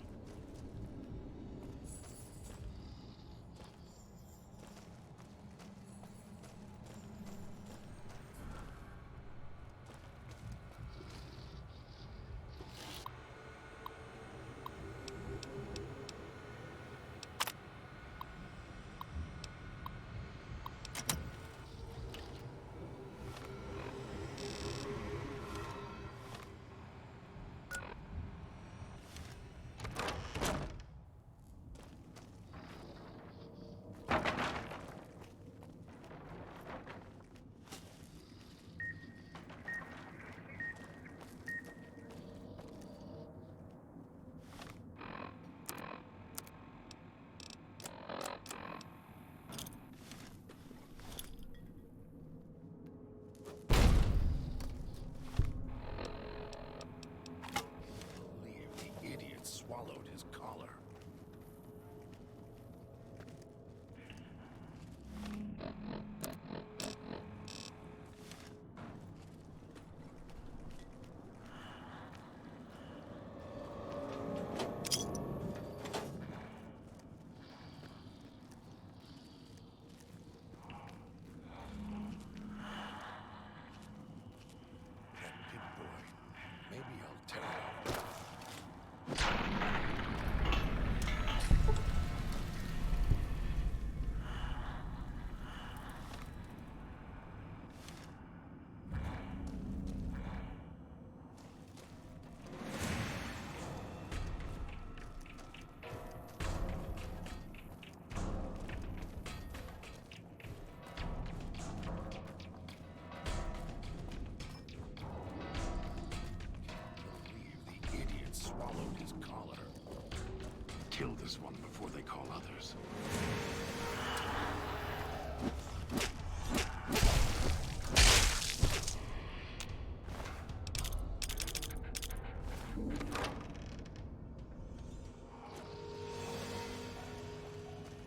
Kill this one before they call others.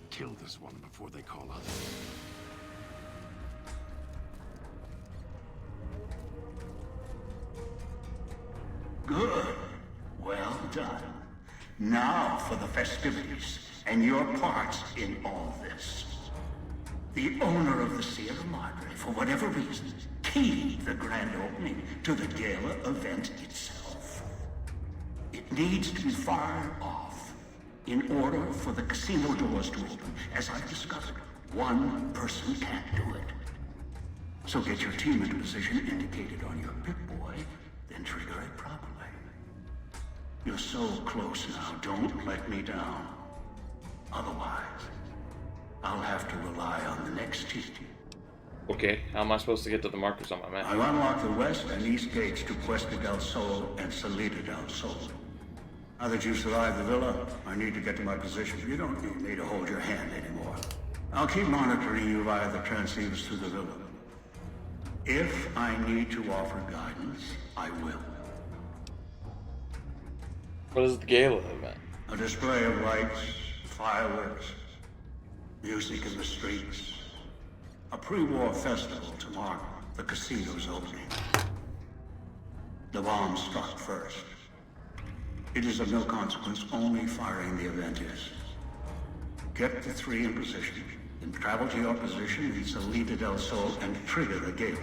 Kill this one before they call others. Good. Well done. Now for the festivities, and your parts in all this. The owner of the Sierra Madre, for whatever reason, keyed the grand opening to the gala event itself. It needs to be fired off in order for the casino doors to open. As I've discovered, one person can't do it. So get your team into position indicated on your Pip-Boy, then trigger it properly. You're so close now, don't let me down. Otherwise, I'll have to rely on the next team. Okay, how am I supposed to get to the markers on my map? I've unlocked the west and east gates to Puesta del Sol and Salida del Sol. Now that you've survived the villa, I need to get to my position. You don't need me to hold your hand anymore. I'll keep monitoring you via the transceivers through the villa. If I need to offer guidance, I will. What is the gala event? A display of lights, fireworks, music in the streets. A pre-war festival to mark the casino's opening. The bomb struck first. It is of no consequence, only firing the event is. Get the three in position, then travel to your position in Salida del Sol and trigger the gala.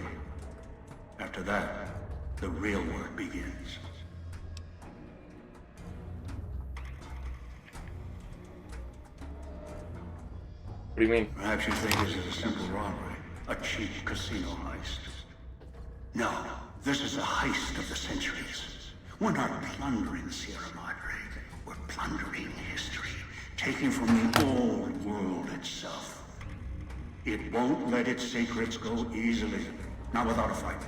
After that, the real work begins. What do you mean? Perhaps you think this is a simple robbery, a cheap casino heist. No, this is a heist of the centuries. We're not plundering Sierra Madre. We're plundering history, taking from the old world itself. It won't let its secrets go easily, not without a fight.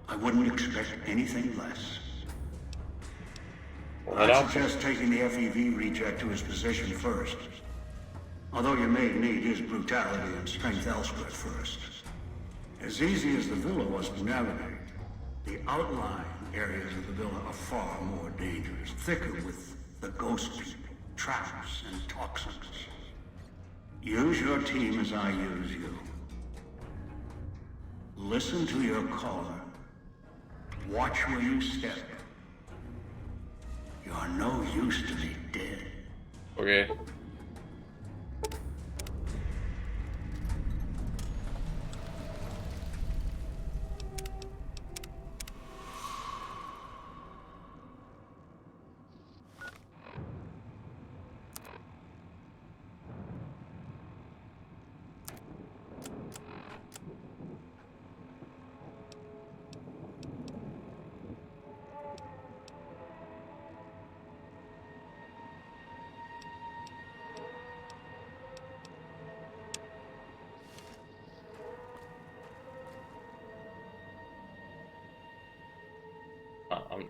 I wouldn't expect anything less. I suggest taking the FEV reject to his position first. Although you may need his brutality and strength elsewhere first. As easy as the villa was to navigate, the outlying areas of the villa are far more dangerous, thicker with the ghost people, traps, and toxins. Use your team as I use you. Listen to your caller. Watch where you step. You're no use to me dead. Okay.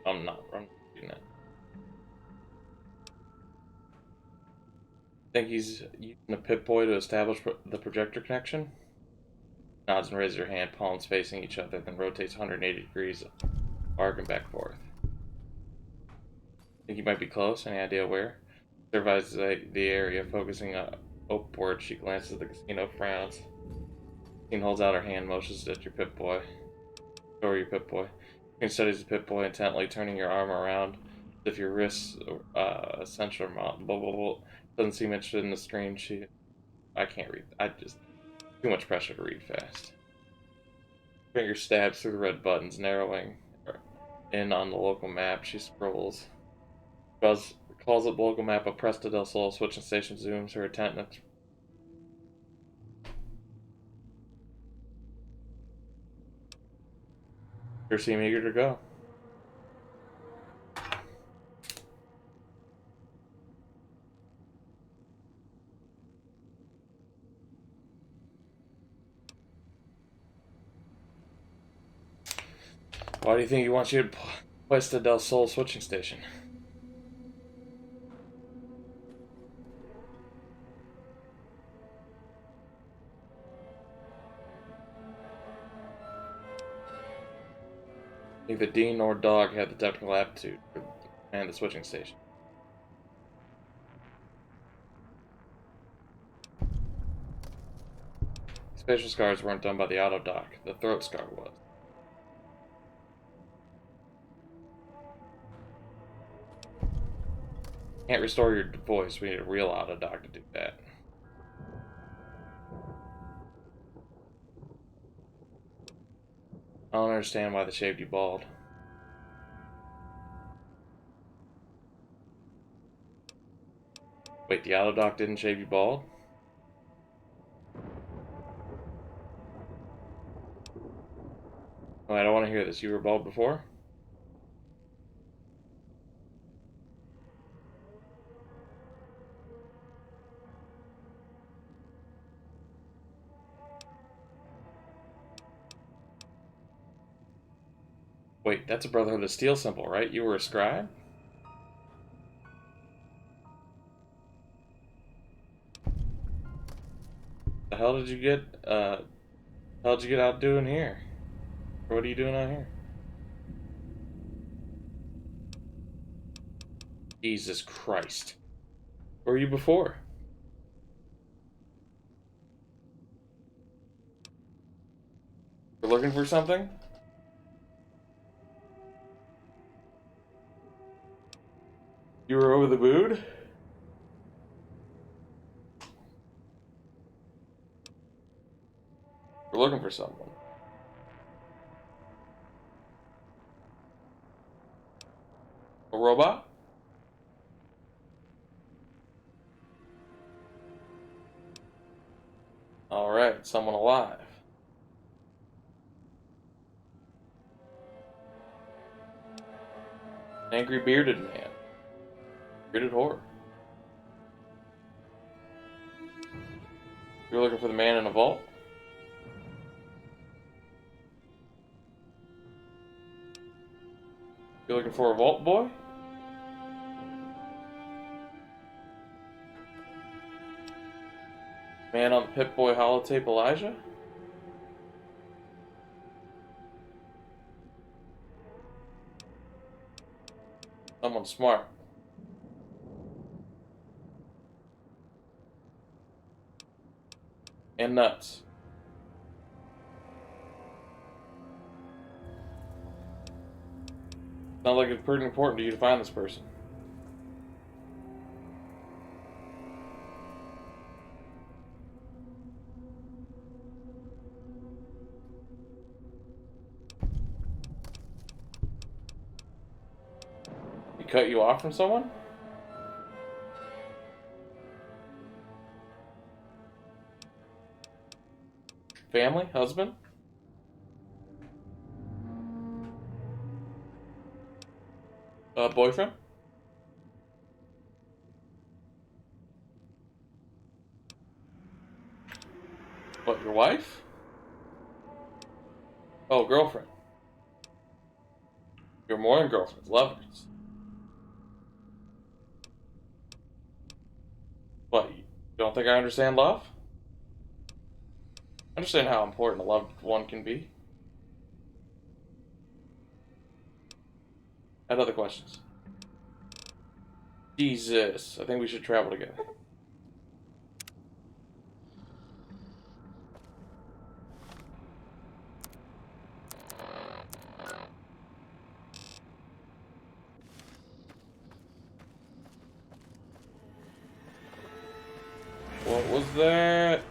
I'm not doing that. Think he's using the Pip-Boy to establish the projector connection? Nods and raises her hand, palms facing each other, then rotates 180 degrees, arc and back forth. Think you might be close? Any idea where? Surveys the area, focusing upward. She glances at the casino, frowns. Christine holds out her hand, motions at your Pip-Boy. Show her your Pip-Boy. Christine studies the Pip-Boy intently, turning your arm around as if your wrists essential amount. Blah blah blah. Doesn't seem interested in the screen. I can't read. Too much pressure to read fast. Finger stabs through the red buttons, narrowing in on the local map. She scrolls. Calls up the local map of Puesta del Sol, switching station, zooms her attention. Sure seem eager to go. Why do you think he wants you to Puesta del Sol switching station? Neither Dean nor Dog had the technical aptitude to command the switching station. These facial scars weren't done by the auto doc. The throat scar was. Can't restore your voice. We need a real auto doc to do that. I don't understand why they shaved you bald. Wait, the auto doc didn't shave you bald? Oh, I don't want to hear this. You were bald before? Wait, that's a Brotherhood of Steel symbol, right? You were a scribe? The hell did you get, hell did you get out doing here? Or what are you doing out here? Jesus Christ. Where were you before? You're looking for something? You were over the moon? We're looking for someone. A robot? Alright, someone alive. Angry bearded man. Bearded whore. You're looking for the man in a vault? You're looking for a vault boy? Man on the Pip-Boy holotape Elijah? Someone smart. And nuts. Sounds like it's pretty important to you to find this person. He cut you off from someone? Family? Husband? Boyfriend? What, your wife? Oh, girlfriend. You're more than girlfriends, lovers. What, you don't think I understand love? I understand how important a loved one can be. I have other questions. Jesus, I think we should travel together. What was that?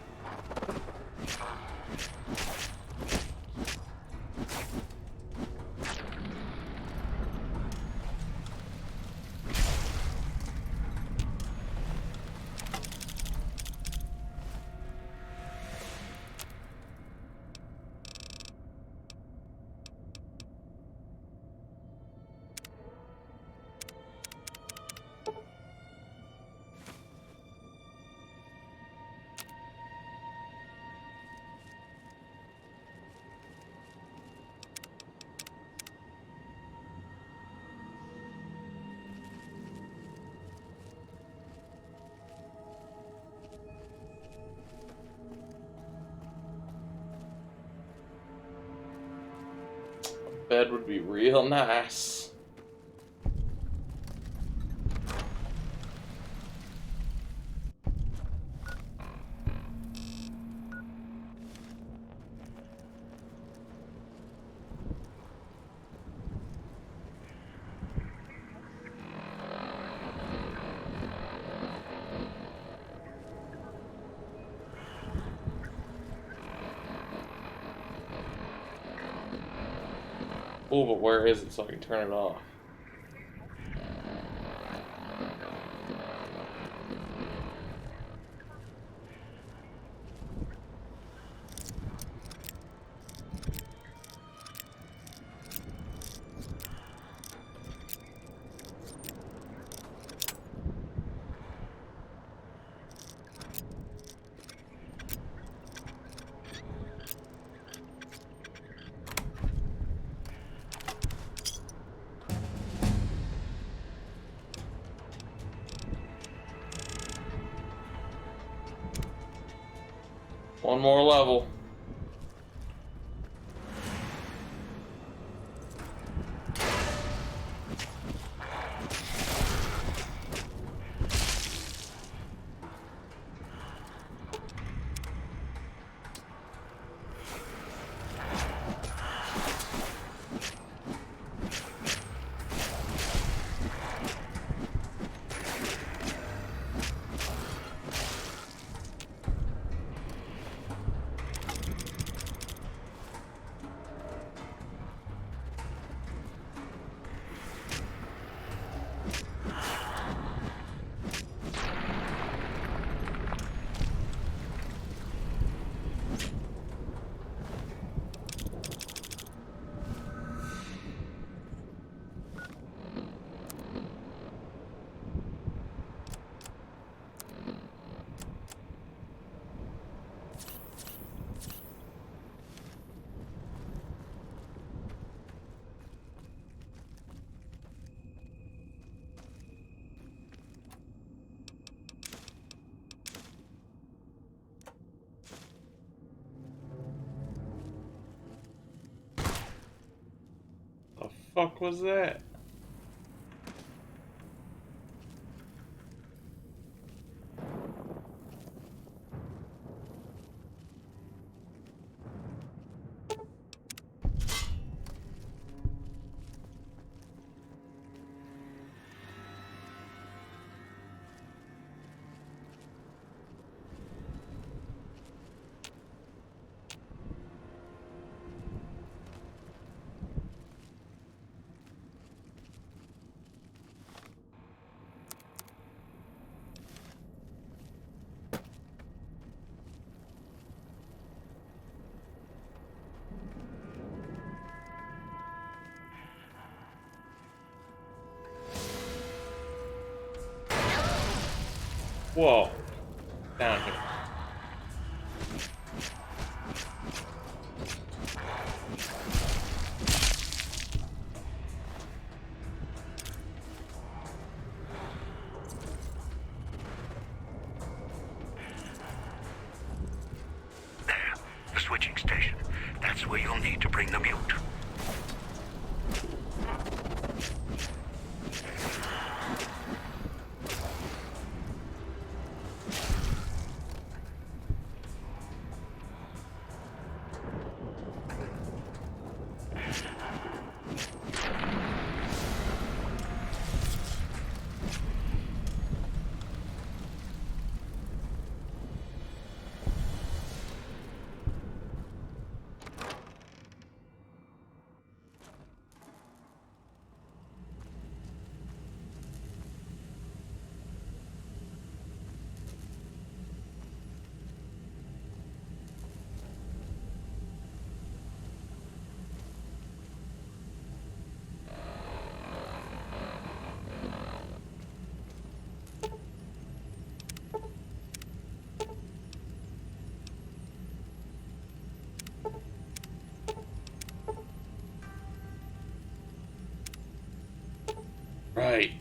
bed would be real nice. Oh, but where is it so I can turn it off? One more level. The fuck was that? Whoa. Down here. There, the switching station. That's where you'll need to bring the mute. Right.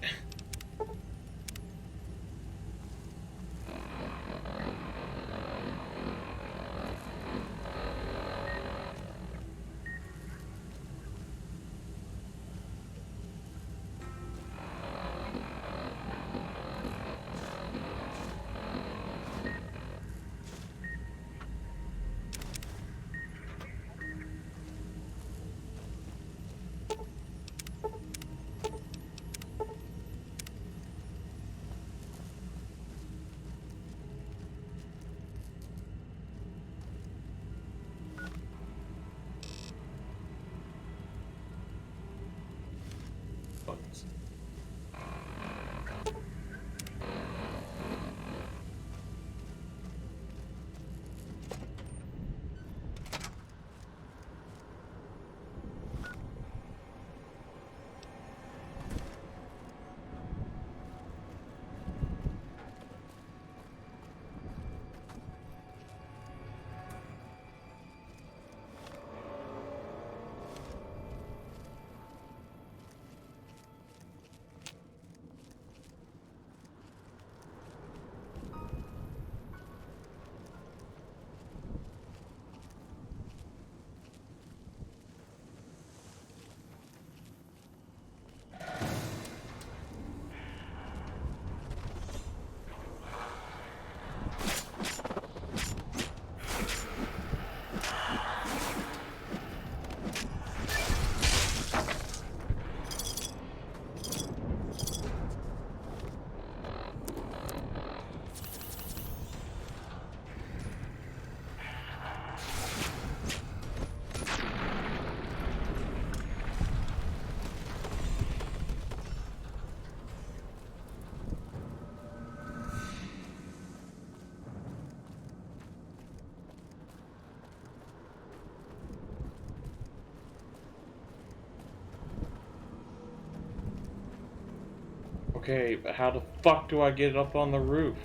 okay, but how the fuck do I get up on the roof?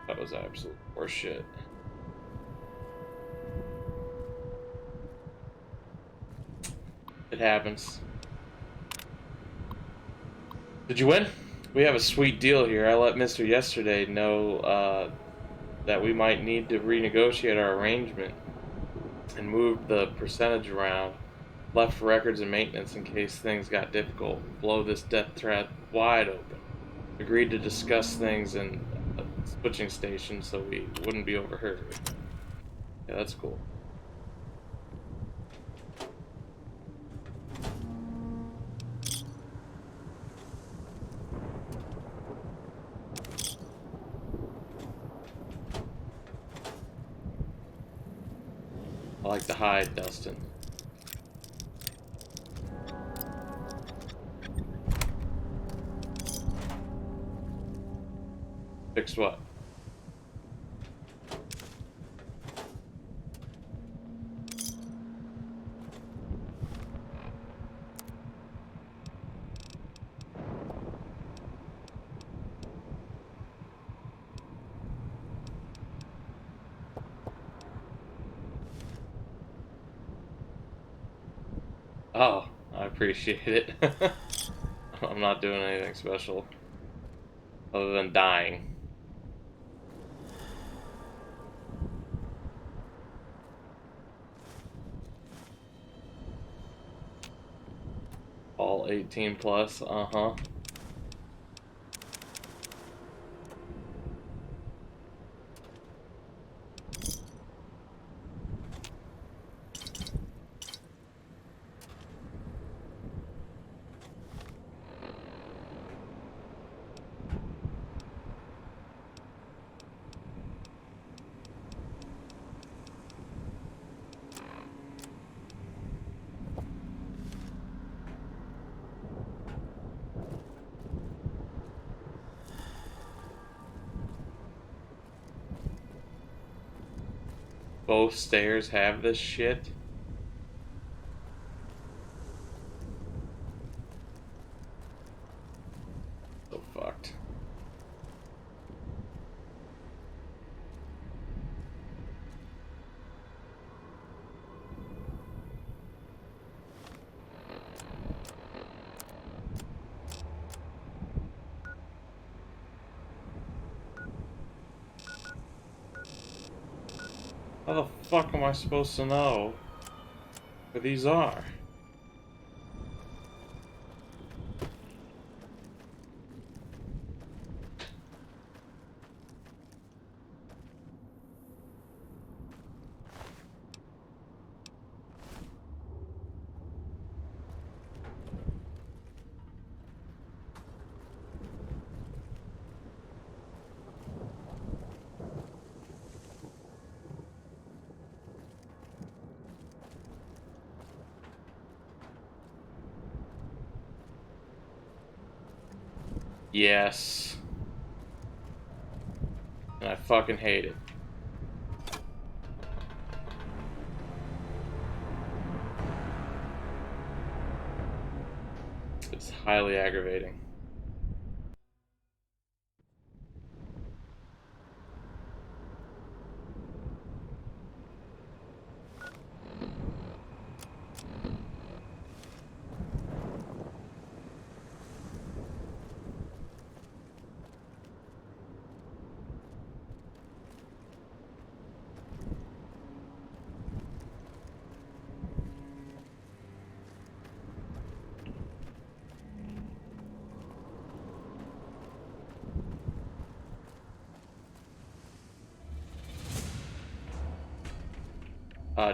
That was absolute horseshit. It happens. Did you win? We have a sweet deal here. I let Mr. Yesterday know that we might need to renegotiate our arrangement and move the percentage around. Left records and maintenance in case things got difficult. Blow this death threat wide open. Agreed to discuss things in a switching station so we wouldn't be overheard. Yeah, that's cool. I like to hide, Dustin. Fixed what? Oh, I appreciate it. I'm not doing anything special other than dying. All 18 plus, uh-huh. Both stairs have this shit. So fucked. How the fuck am I supposed to know where these are? Yes. And I fucking hate it. It's highly aggravating.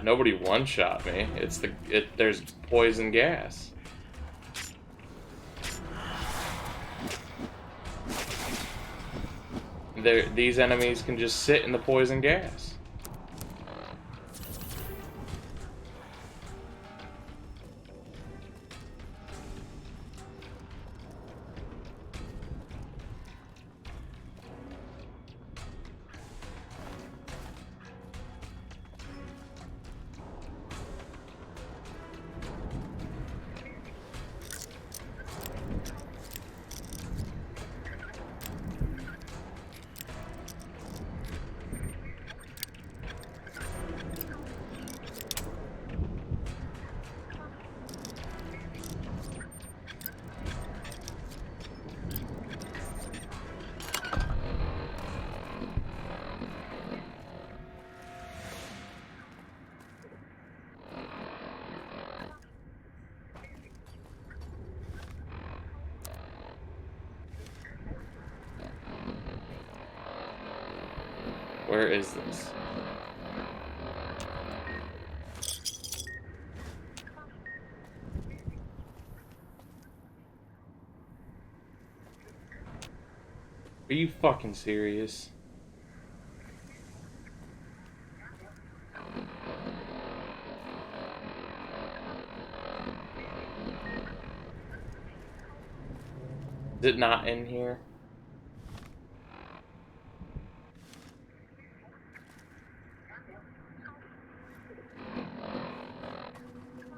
Nobody one-shot me. There's poison gas. These enemies can just sit in the poison gas. Where is this? Are you fucking serious? Is it not in here?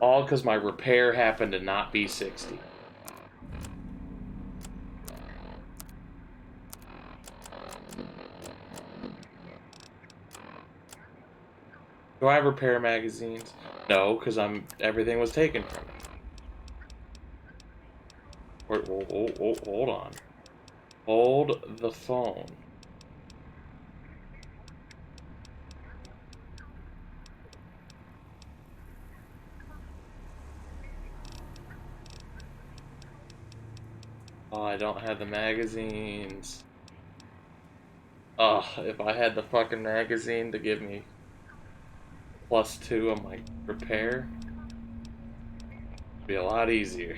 All because my repair happened to not be 60. Do I have repair magazines? No, because everything was taken from me. Wait, hold on. Hold the phone. Oh, I don't have the magazines. Ugh, if I had the fucking magazine to give me +2 on my repair, it'd be a lot easier.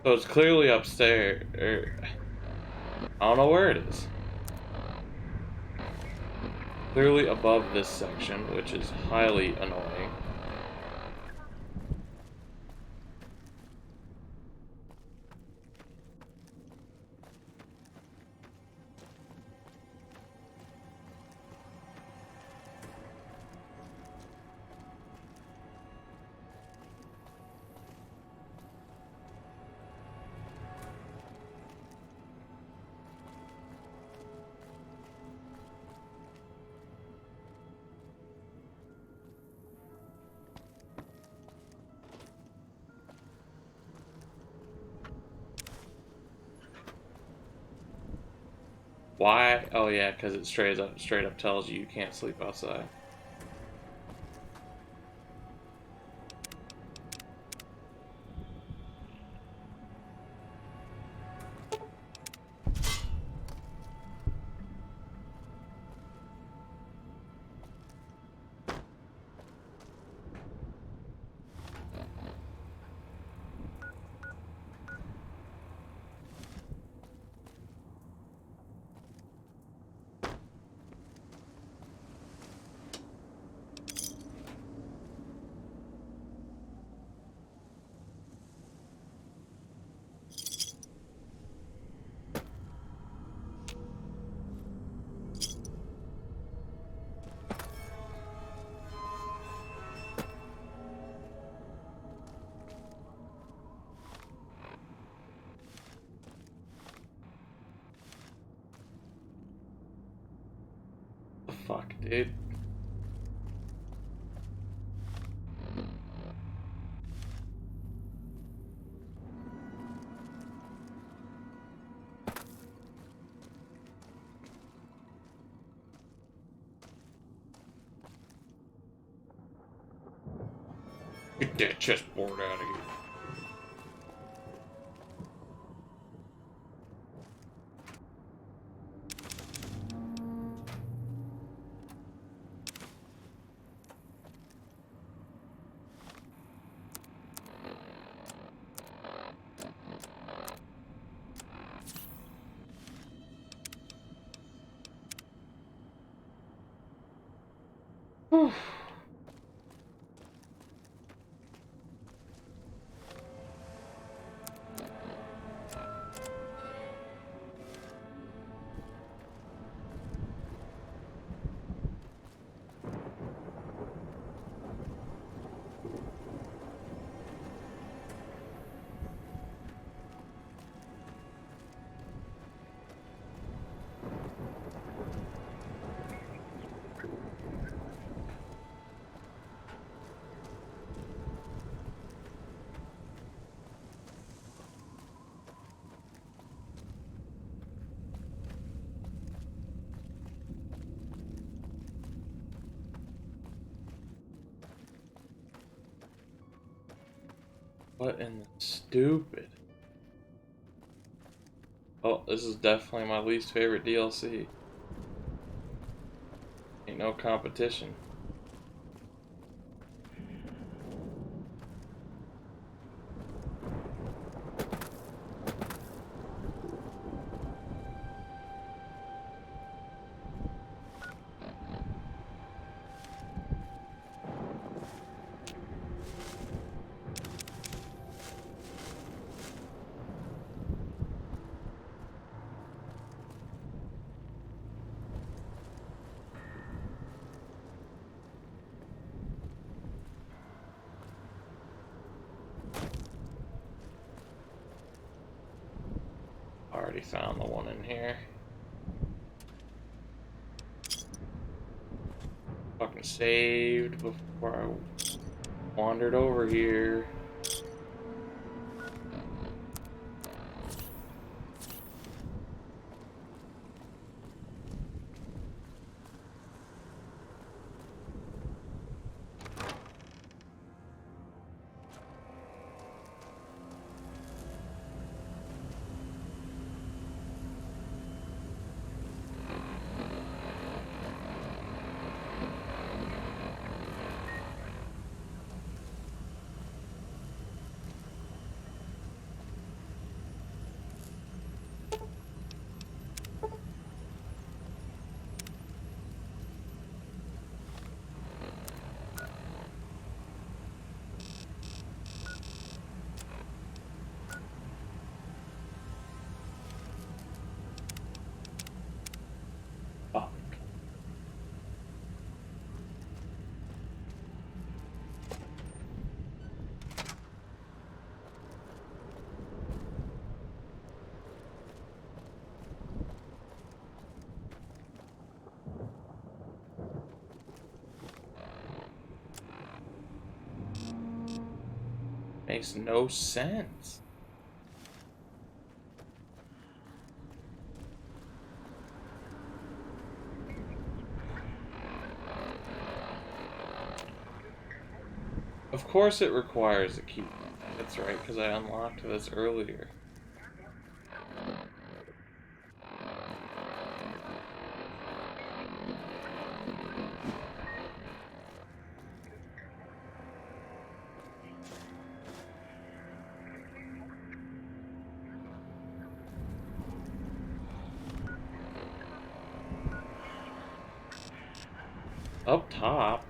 So it's clearly upstairs. I don't know where it is. Clearly above this section, which is highly annoying. Why? Oh yeah, because it straight up tells you can't sleep outside. The fuck, dude? Get that chessboard out of here. Whew. What in the stupid? Oh, this is definitely my least favorite DLC. Ain't no competition. Already found the one in here. Fucking saved before I wandered over here. Fuck. Makes no sense. Of course it requires a key. That's right, because I unlocked this earlier. Up top.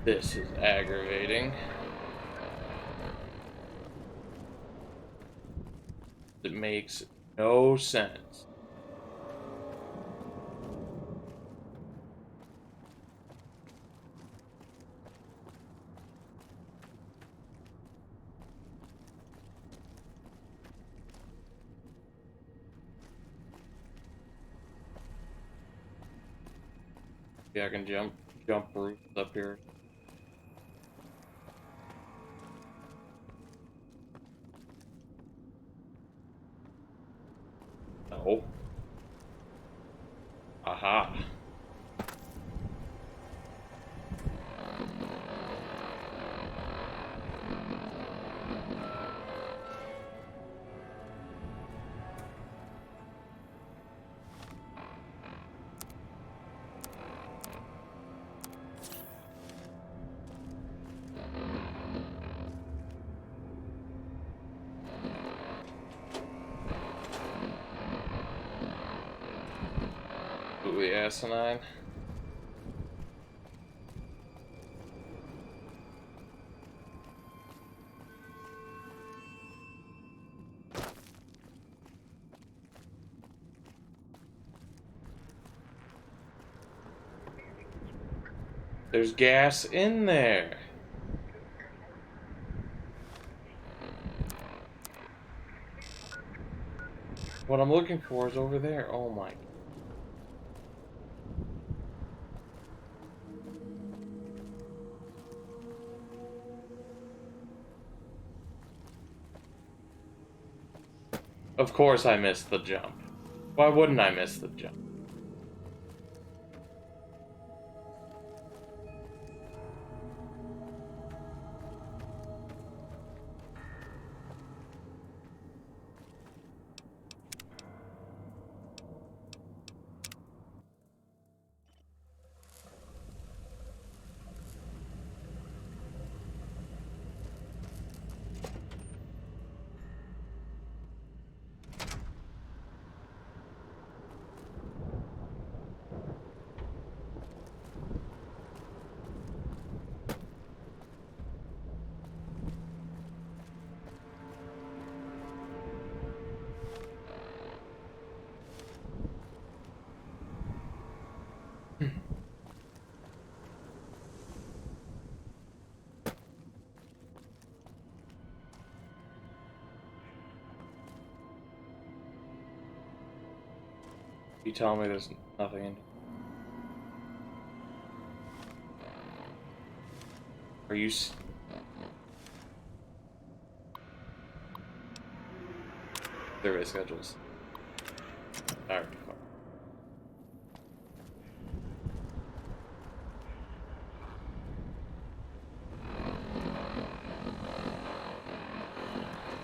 This is aggravating. It makes no sense. Yeah, I can jump roofs up here. No. Aha. Completely asinine. There's gas in there. What I'm looking for is over there. Oh my. Of course I missed the jump. Why wouldn't I miss the jump? You tell me there's nothing in here. Are you survey schedules? Alright, fine.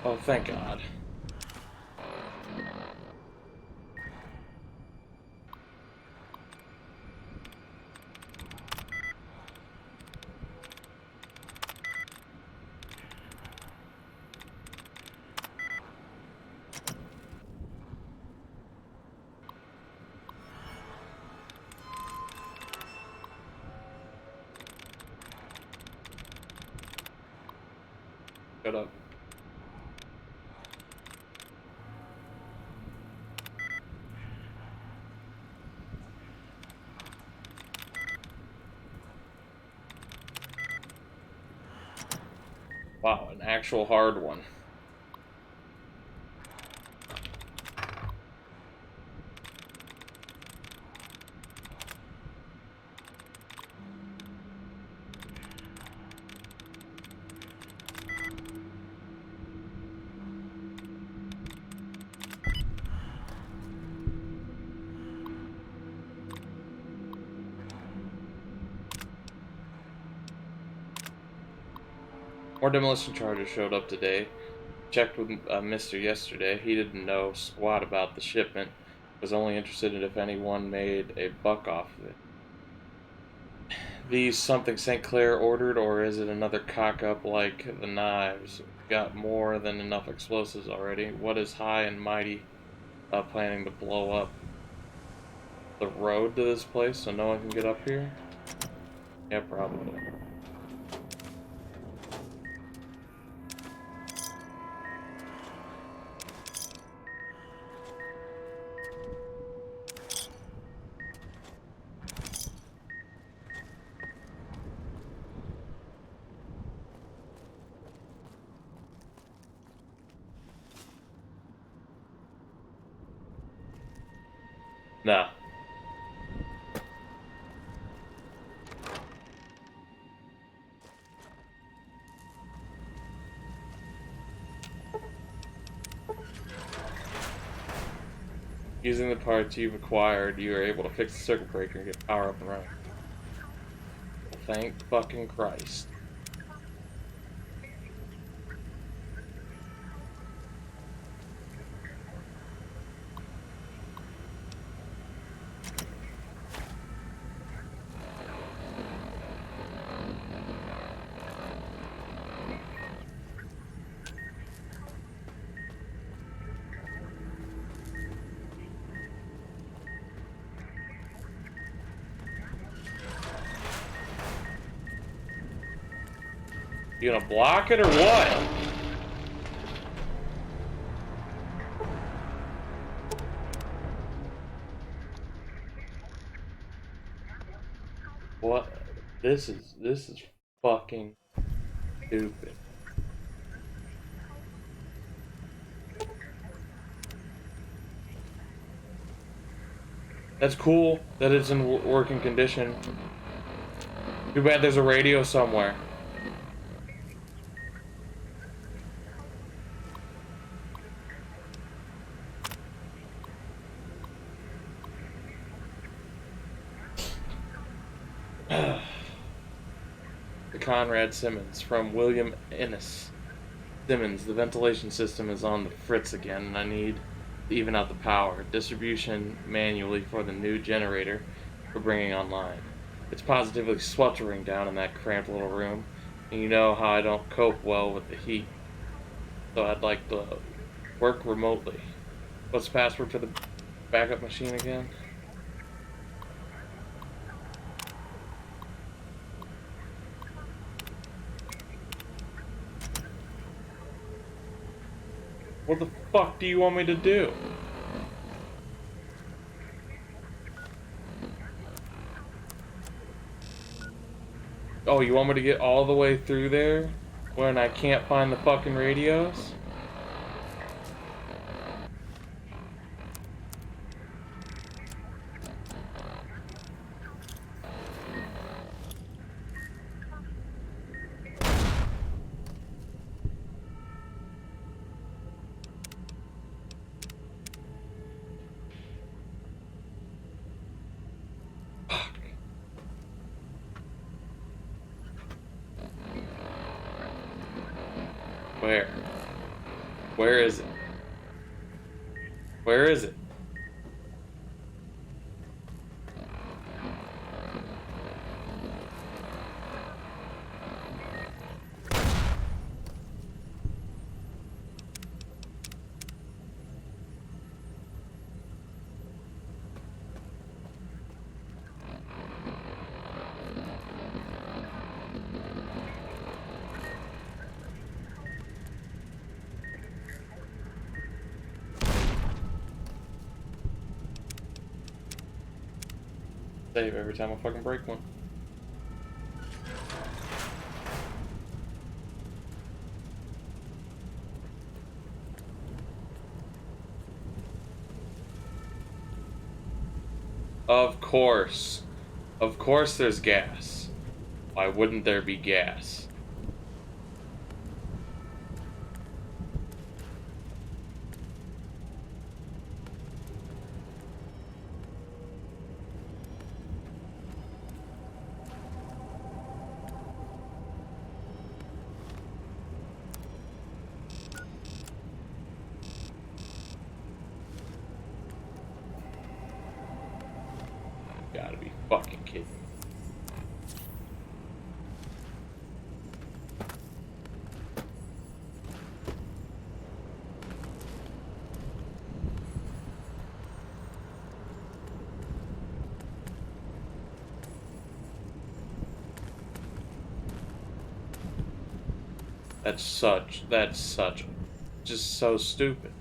Oh, thank God. Shut up. Wow, an actual hard one. More demolition charges showed up today. Checked with Mr. yesterday. He didn't know squat about the shipment. Was only interested in if anyone made a buck off of it. These something St. Clair ordered, or is it another cock-up like the knives? Got more than enough explosives already. What is High and Mighty planning to blow up? The road to this place so no one can get up here? Yeah, probably. Nah. Using the parts you've acquired, you are able to fix the circuit breaker and get power up and running. Well, thank fucking Christ. You gonna block it or what? What? This is fucking stupid. That's cool that it's in working condition. Too bad there's a radio somewhere. Conrad Simmons from William Ennis. Simmons, the ventilation system is on the fritz again, and I need to even out the power. Distribution manually for the new generator we're bringing online. It's positively sweltering down in that cramped little room, and you know how I don't cope well with the heat. So I'd like to work remotely. What's the password for the backup machine again? What the fuck do you want me to do? Oh, you want me to get all the way through there when I can't find the fucking radios? Where? Where is it? Where is it? Save every time I fucking break one. Of course. Of course there's gas. Why wouldn't there be gas? Gotta be fucking kidding. That's such, just so stupid.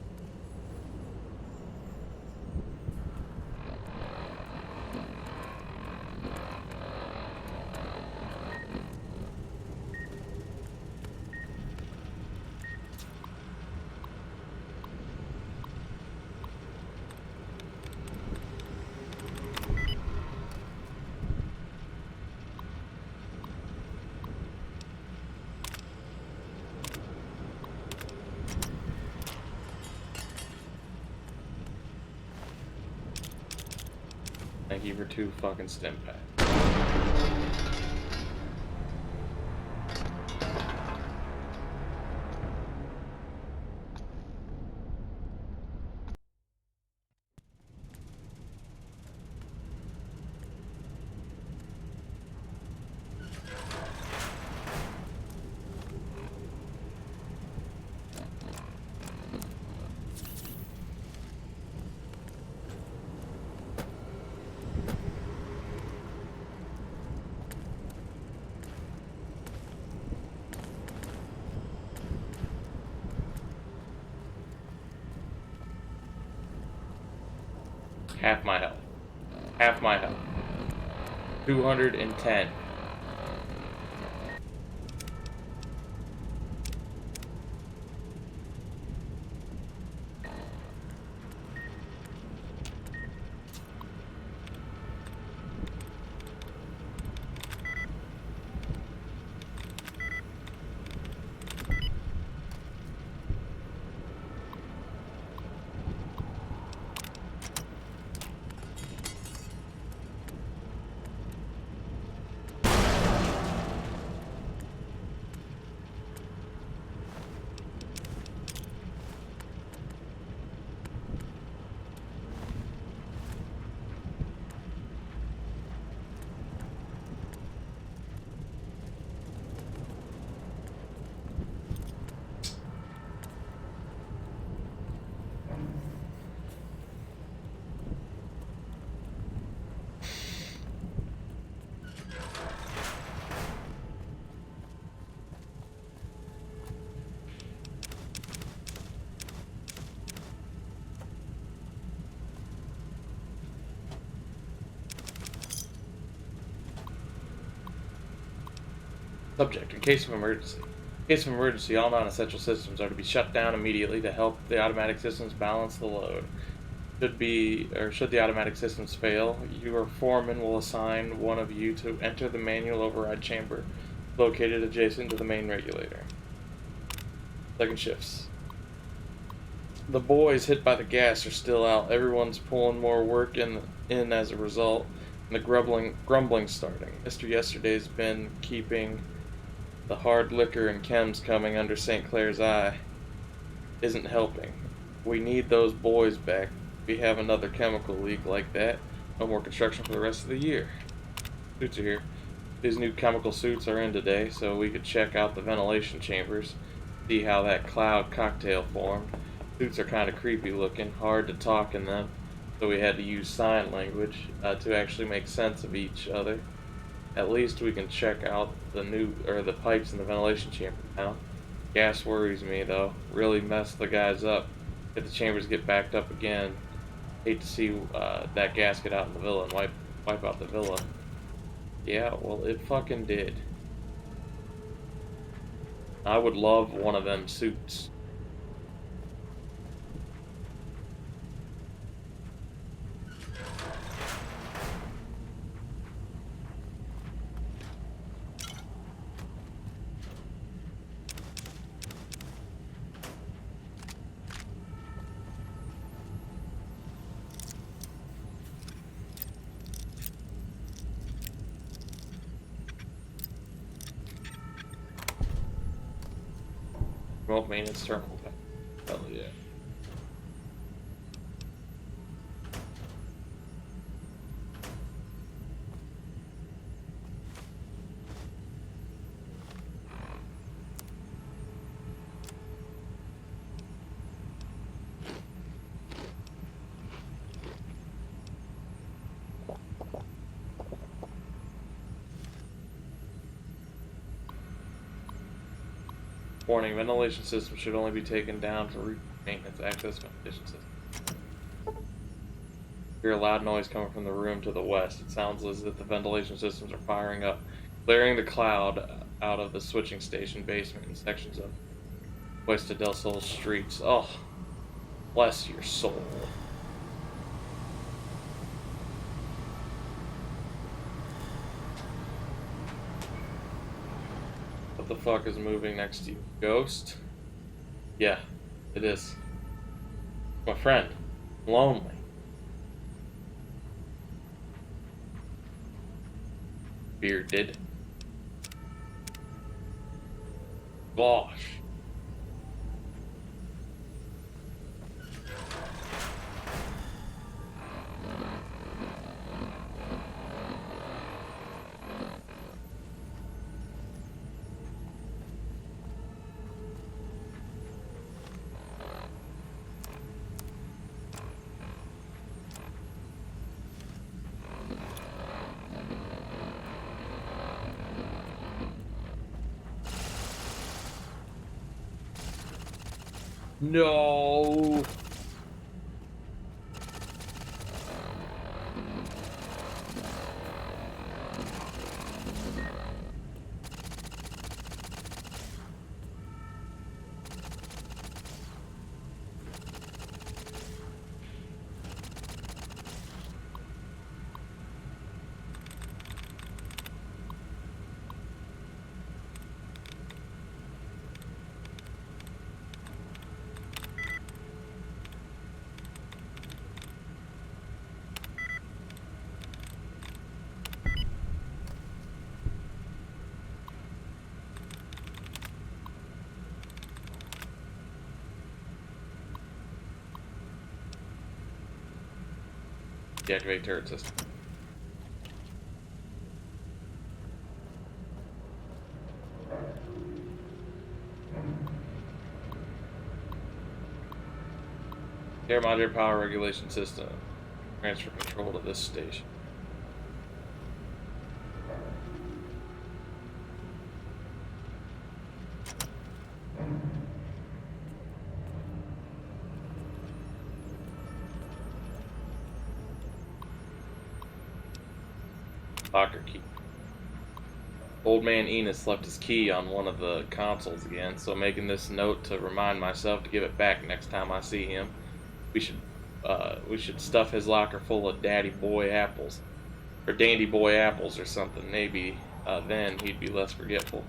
Thank you for 2 fucking stim packs. Half my health. Half my health. 210. Subject: in case of emergency. In case of emergency, all non-essential systems are to be shut down immediately to help the automatic systems balance the load. Should the automatic systems fail, your foreman will assign one of you to enter the manual override chamber located adjacent to the main regulator. Second shifts. The boys hit by the gas are still out. Everyone's pulling more work in as a result, and the grumbling starting. Mr. Yesterday's been keeping the hard liquor and chems coming under St. Clair's eye. Isn't helping. We need those boys back. We have another chemical leak like that. No more construction for the rest of the year. Suits are here. These new chemical suits are in today, so we could check out the ventilation chambers, see how that cloud cocktail formed. Suits are kind of creepy looking, hard to talk in them, so we had to use sign language to actually make sense of each other. At least we can check out the pipes in the ventilation chamber now. Gas worries me though. Really messed the guys up. If the chambers get backed up again, hate to see that gas get out in the villa and wipe out the villa. Yeah, well, it fucking did. I would love one of them suits. Remote maintenance terminal. Hell yeah. Warning, ventilation system should only be taken down for routine maintenance. Access ventilation system. Hear a loud noise coming from the room to the west. It sounds as if the ventilation systems are firing up, clearing the cloud out of the switching station basement and sections of Cuesta del Sol streets. Oh, bless your soul. What the fuck is moving next to you? Ghost? Yeah, it is. My friend. Lonely. Bearded. Bosh. No. Deactivate turret system. Air modular power regulation system. Transfer control to this station. Locker key. Old man Enos left his key on one of the consoles again, so making this note to remind myself to give it back next time I see him. We should stuff his locker full of daddy boy apples. Or dandy boy apples or something. Maybe then he'd be less forgetful.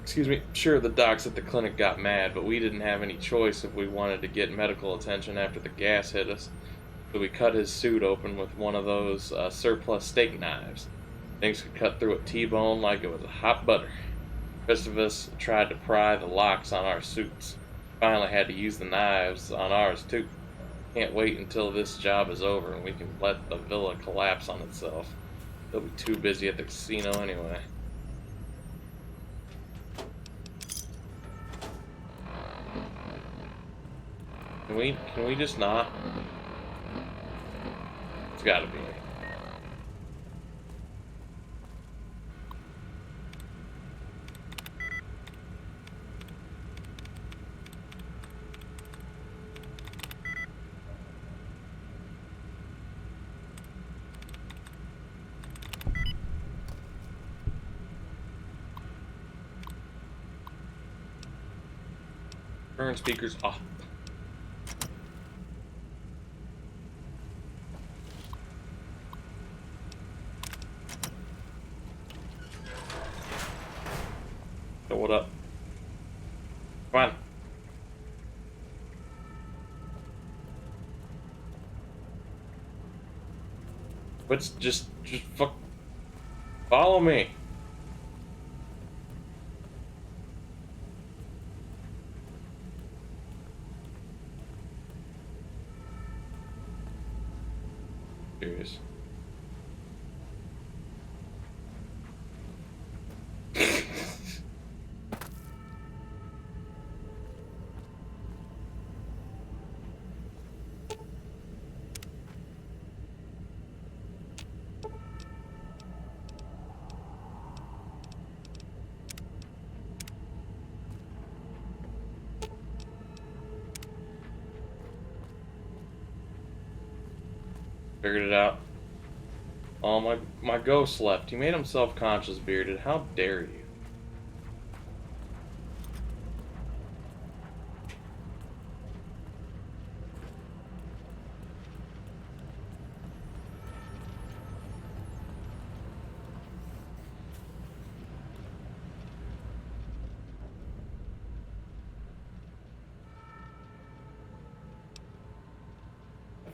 Excuse me. Sure, the docs at the clinic got mad, but we didn't have any choice if we wanted to get medical attention after the gas hit us. So we cut his suit open with one of those surplus steak knives. Things could cut through a T-bone like it was hot butter. The rest of us tried to pry the locks on our suits. Finally had to use the knives on ours too. Can't wait until this job is over and we can let the villa collapse on itself. They'll be too busy at the casino anyway. Can we just not? It's gotta be. Turn speakers off. So what up? Come on. Let's just fuck. Follow me. Serious. Figured it out. Oh, my ghost left. He made himself conscious, Bearded. How dare you?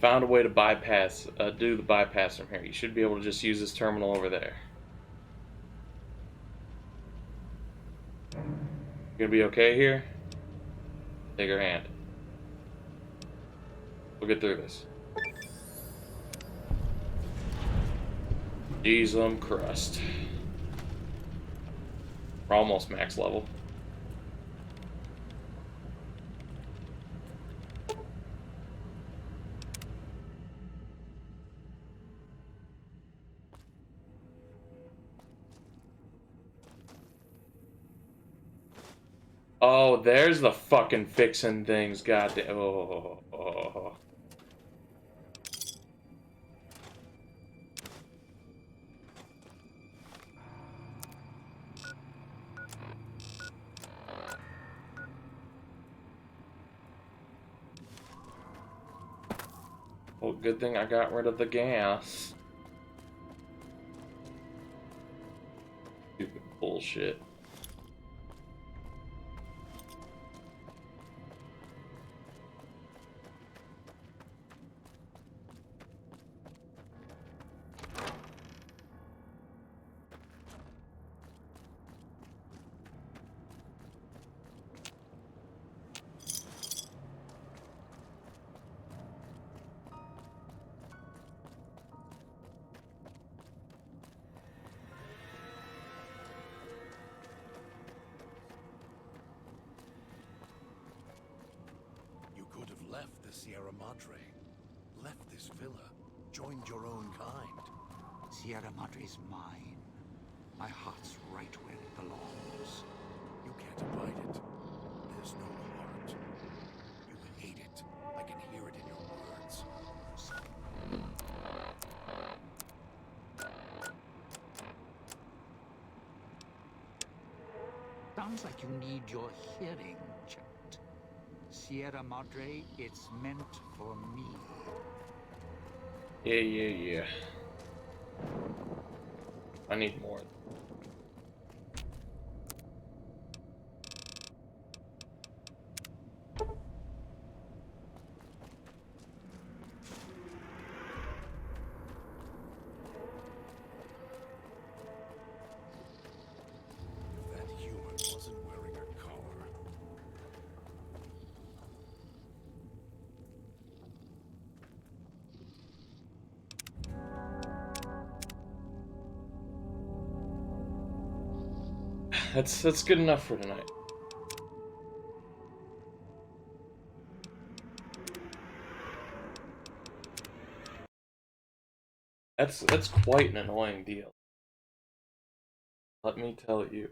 Found a way to bypass, do the bypass from here. You should be able to just use this terminal over there. You gonna be okay here? Take her hand. We'll get through this. Jeez, crust. We're almost max level. Oh, there's the fucking fixing things, goddamn. Oh. Well, good thing I got rid of the gas. Stupid bullshit. Left the Sierra Madre, left this villa, joined your own kind. Sierra Madre's mine. My heart's right where it belongs. You can't abide it. There's no heart. You hate it. I can hear it in your words. sounds like you need your hearing checked. Sierra Madre, it's meant for me. Yeah. I need more. That human wasn't wearing a collar. That's good enough for tonight. That's quite an annoying deal. Let me tell you.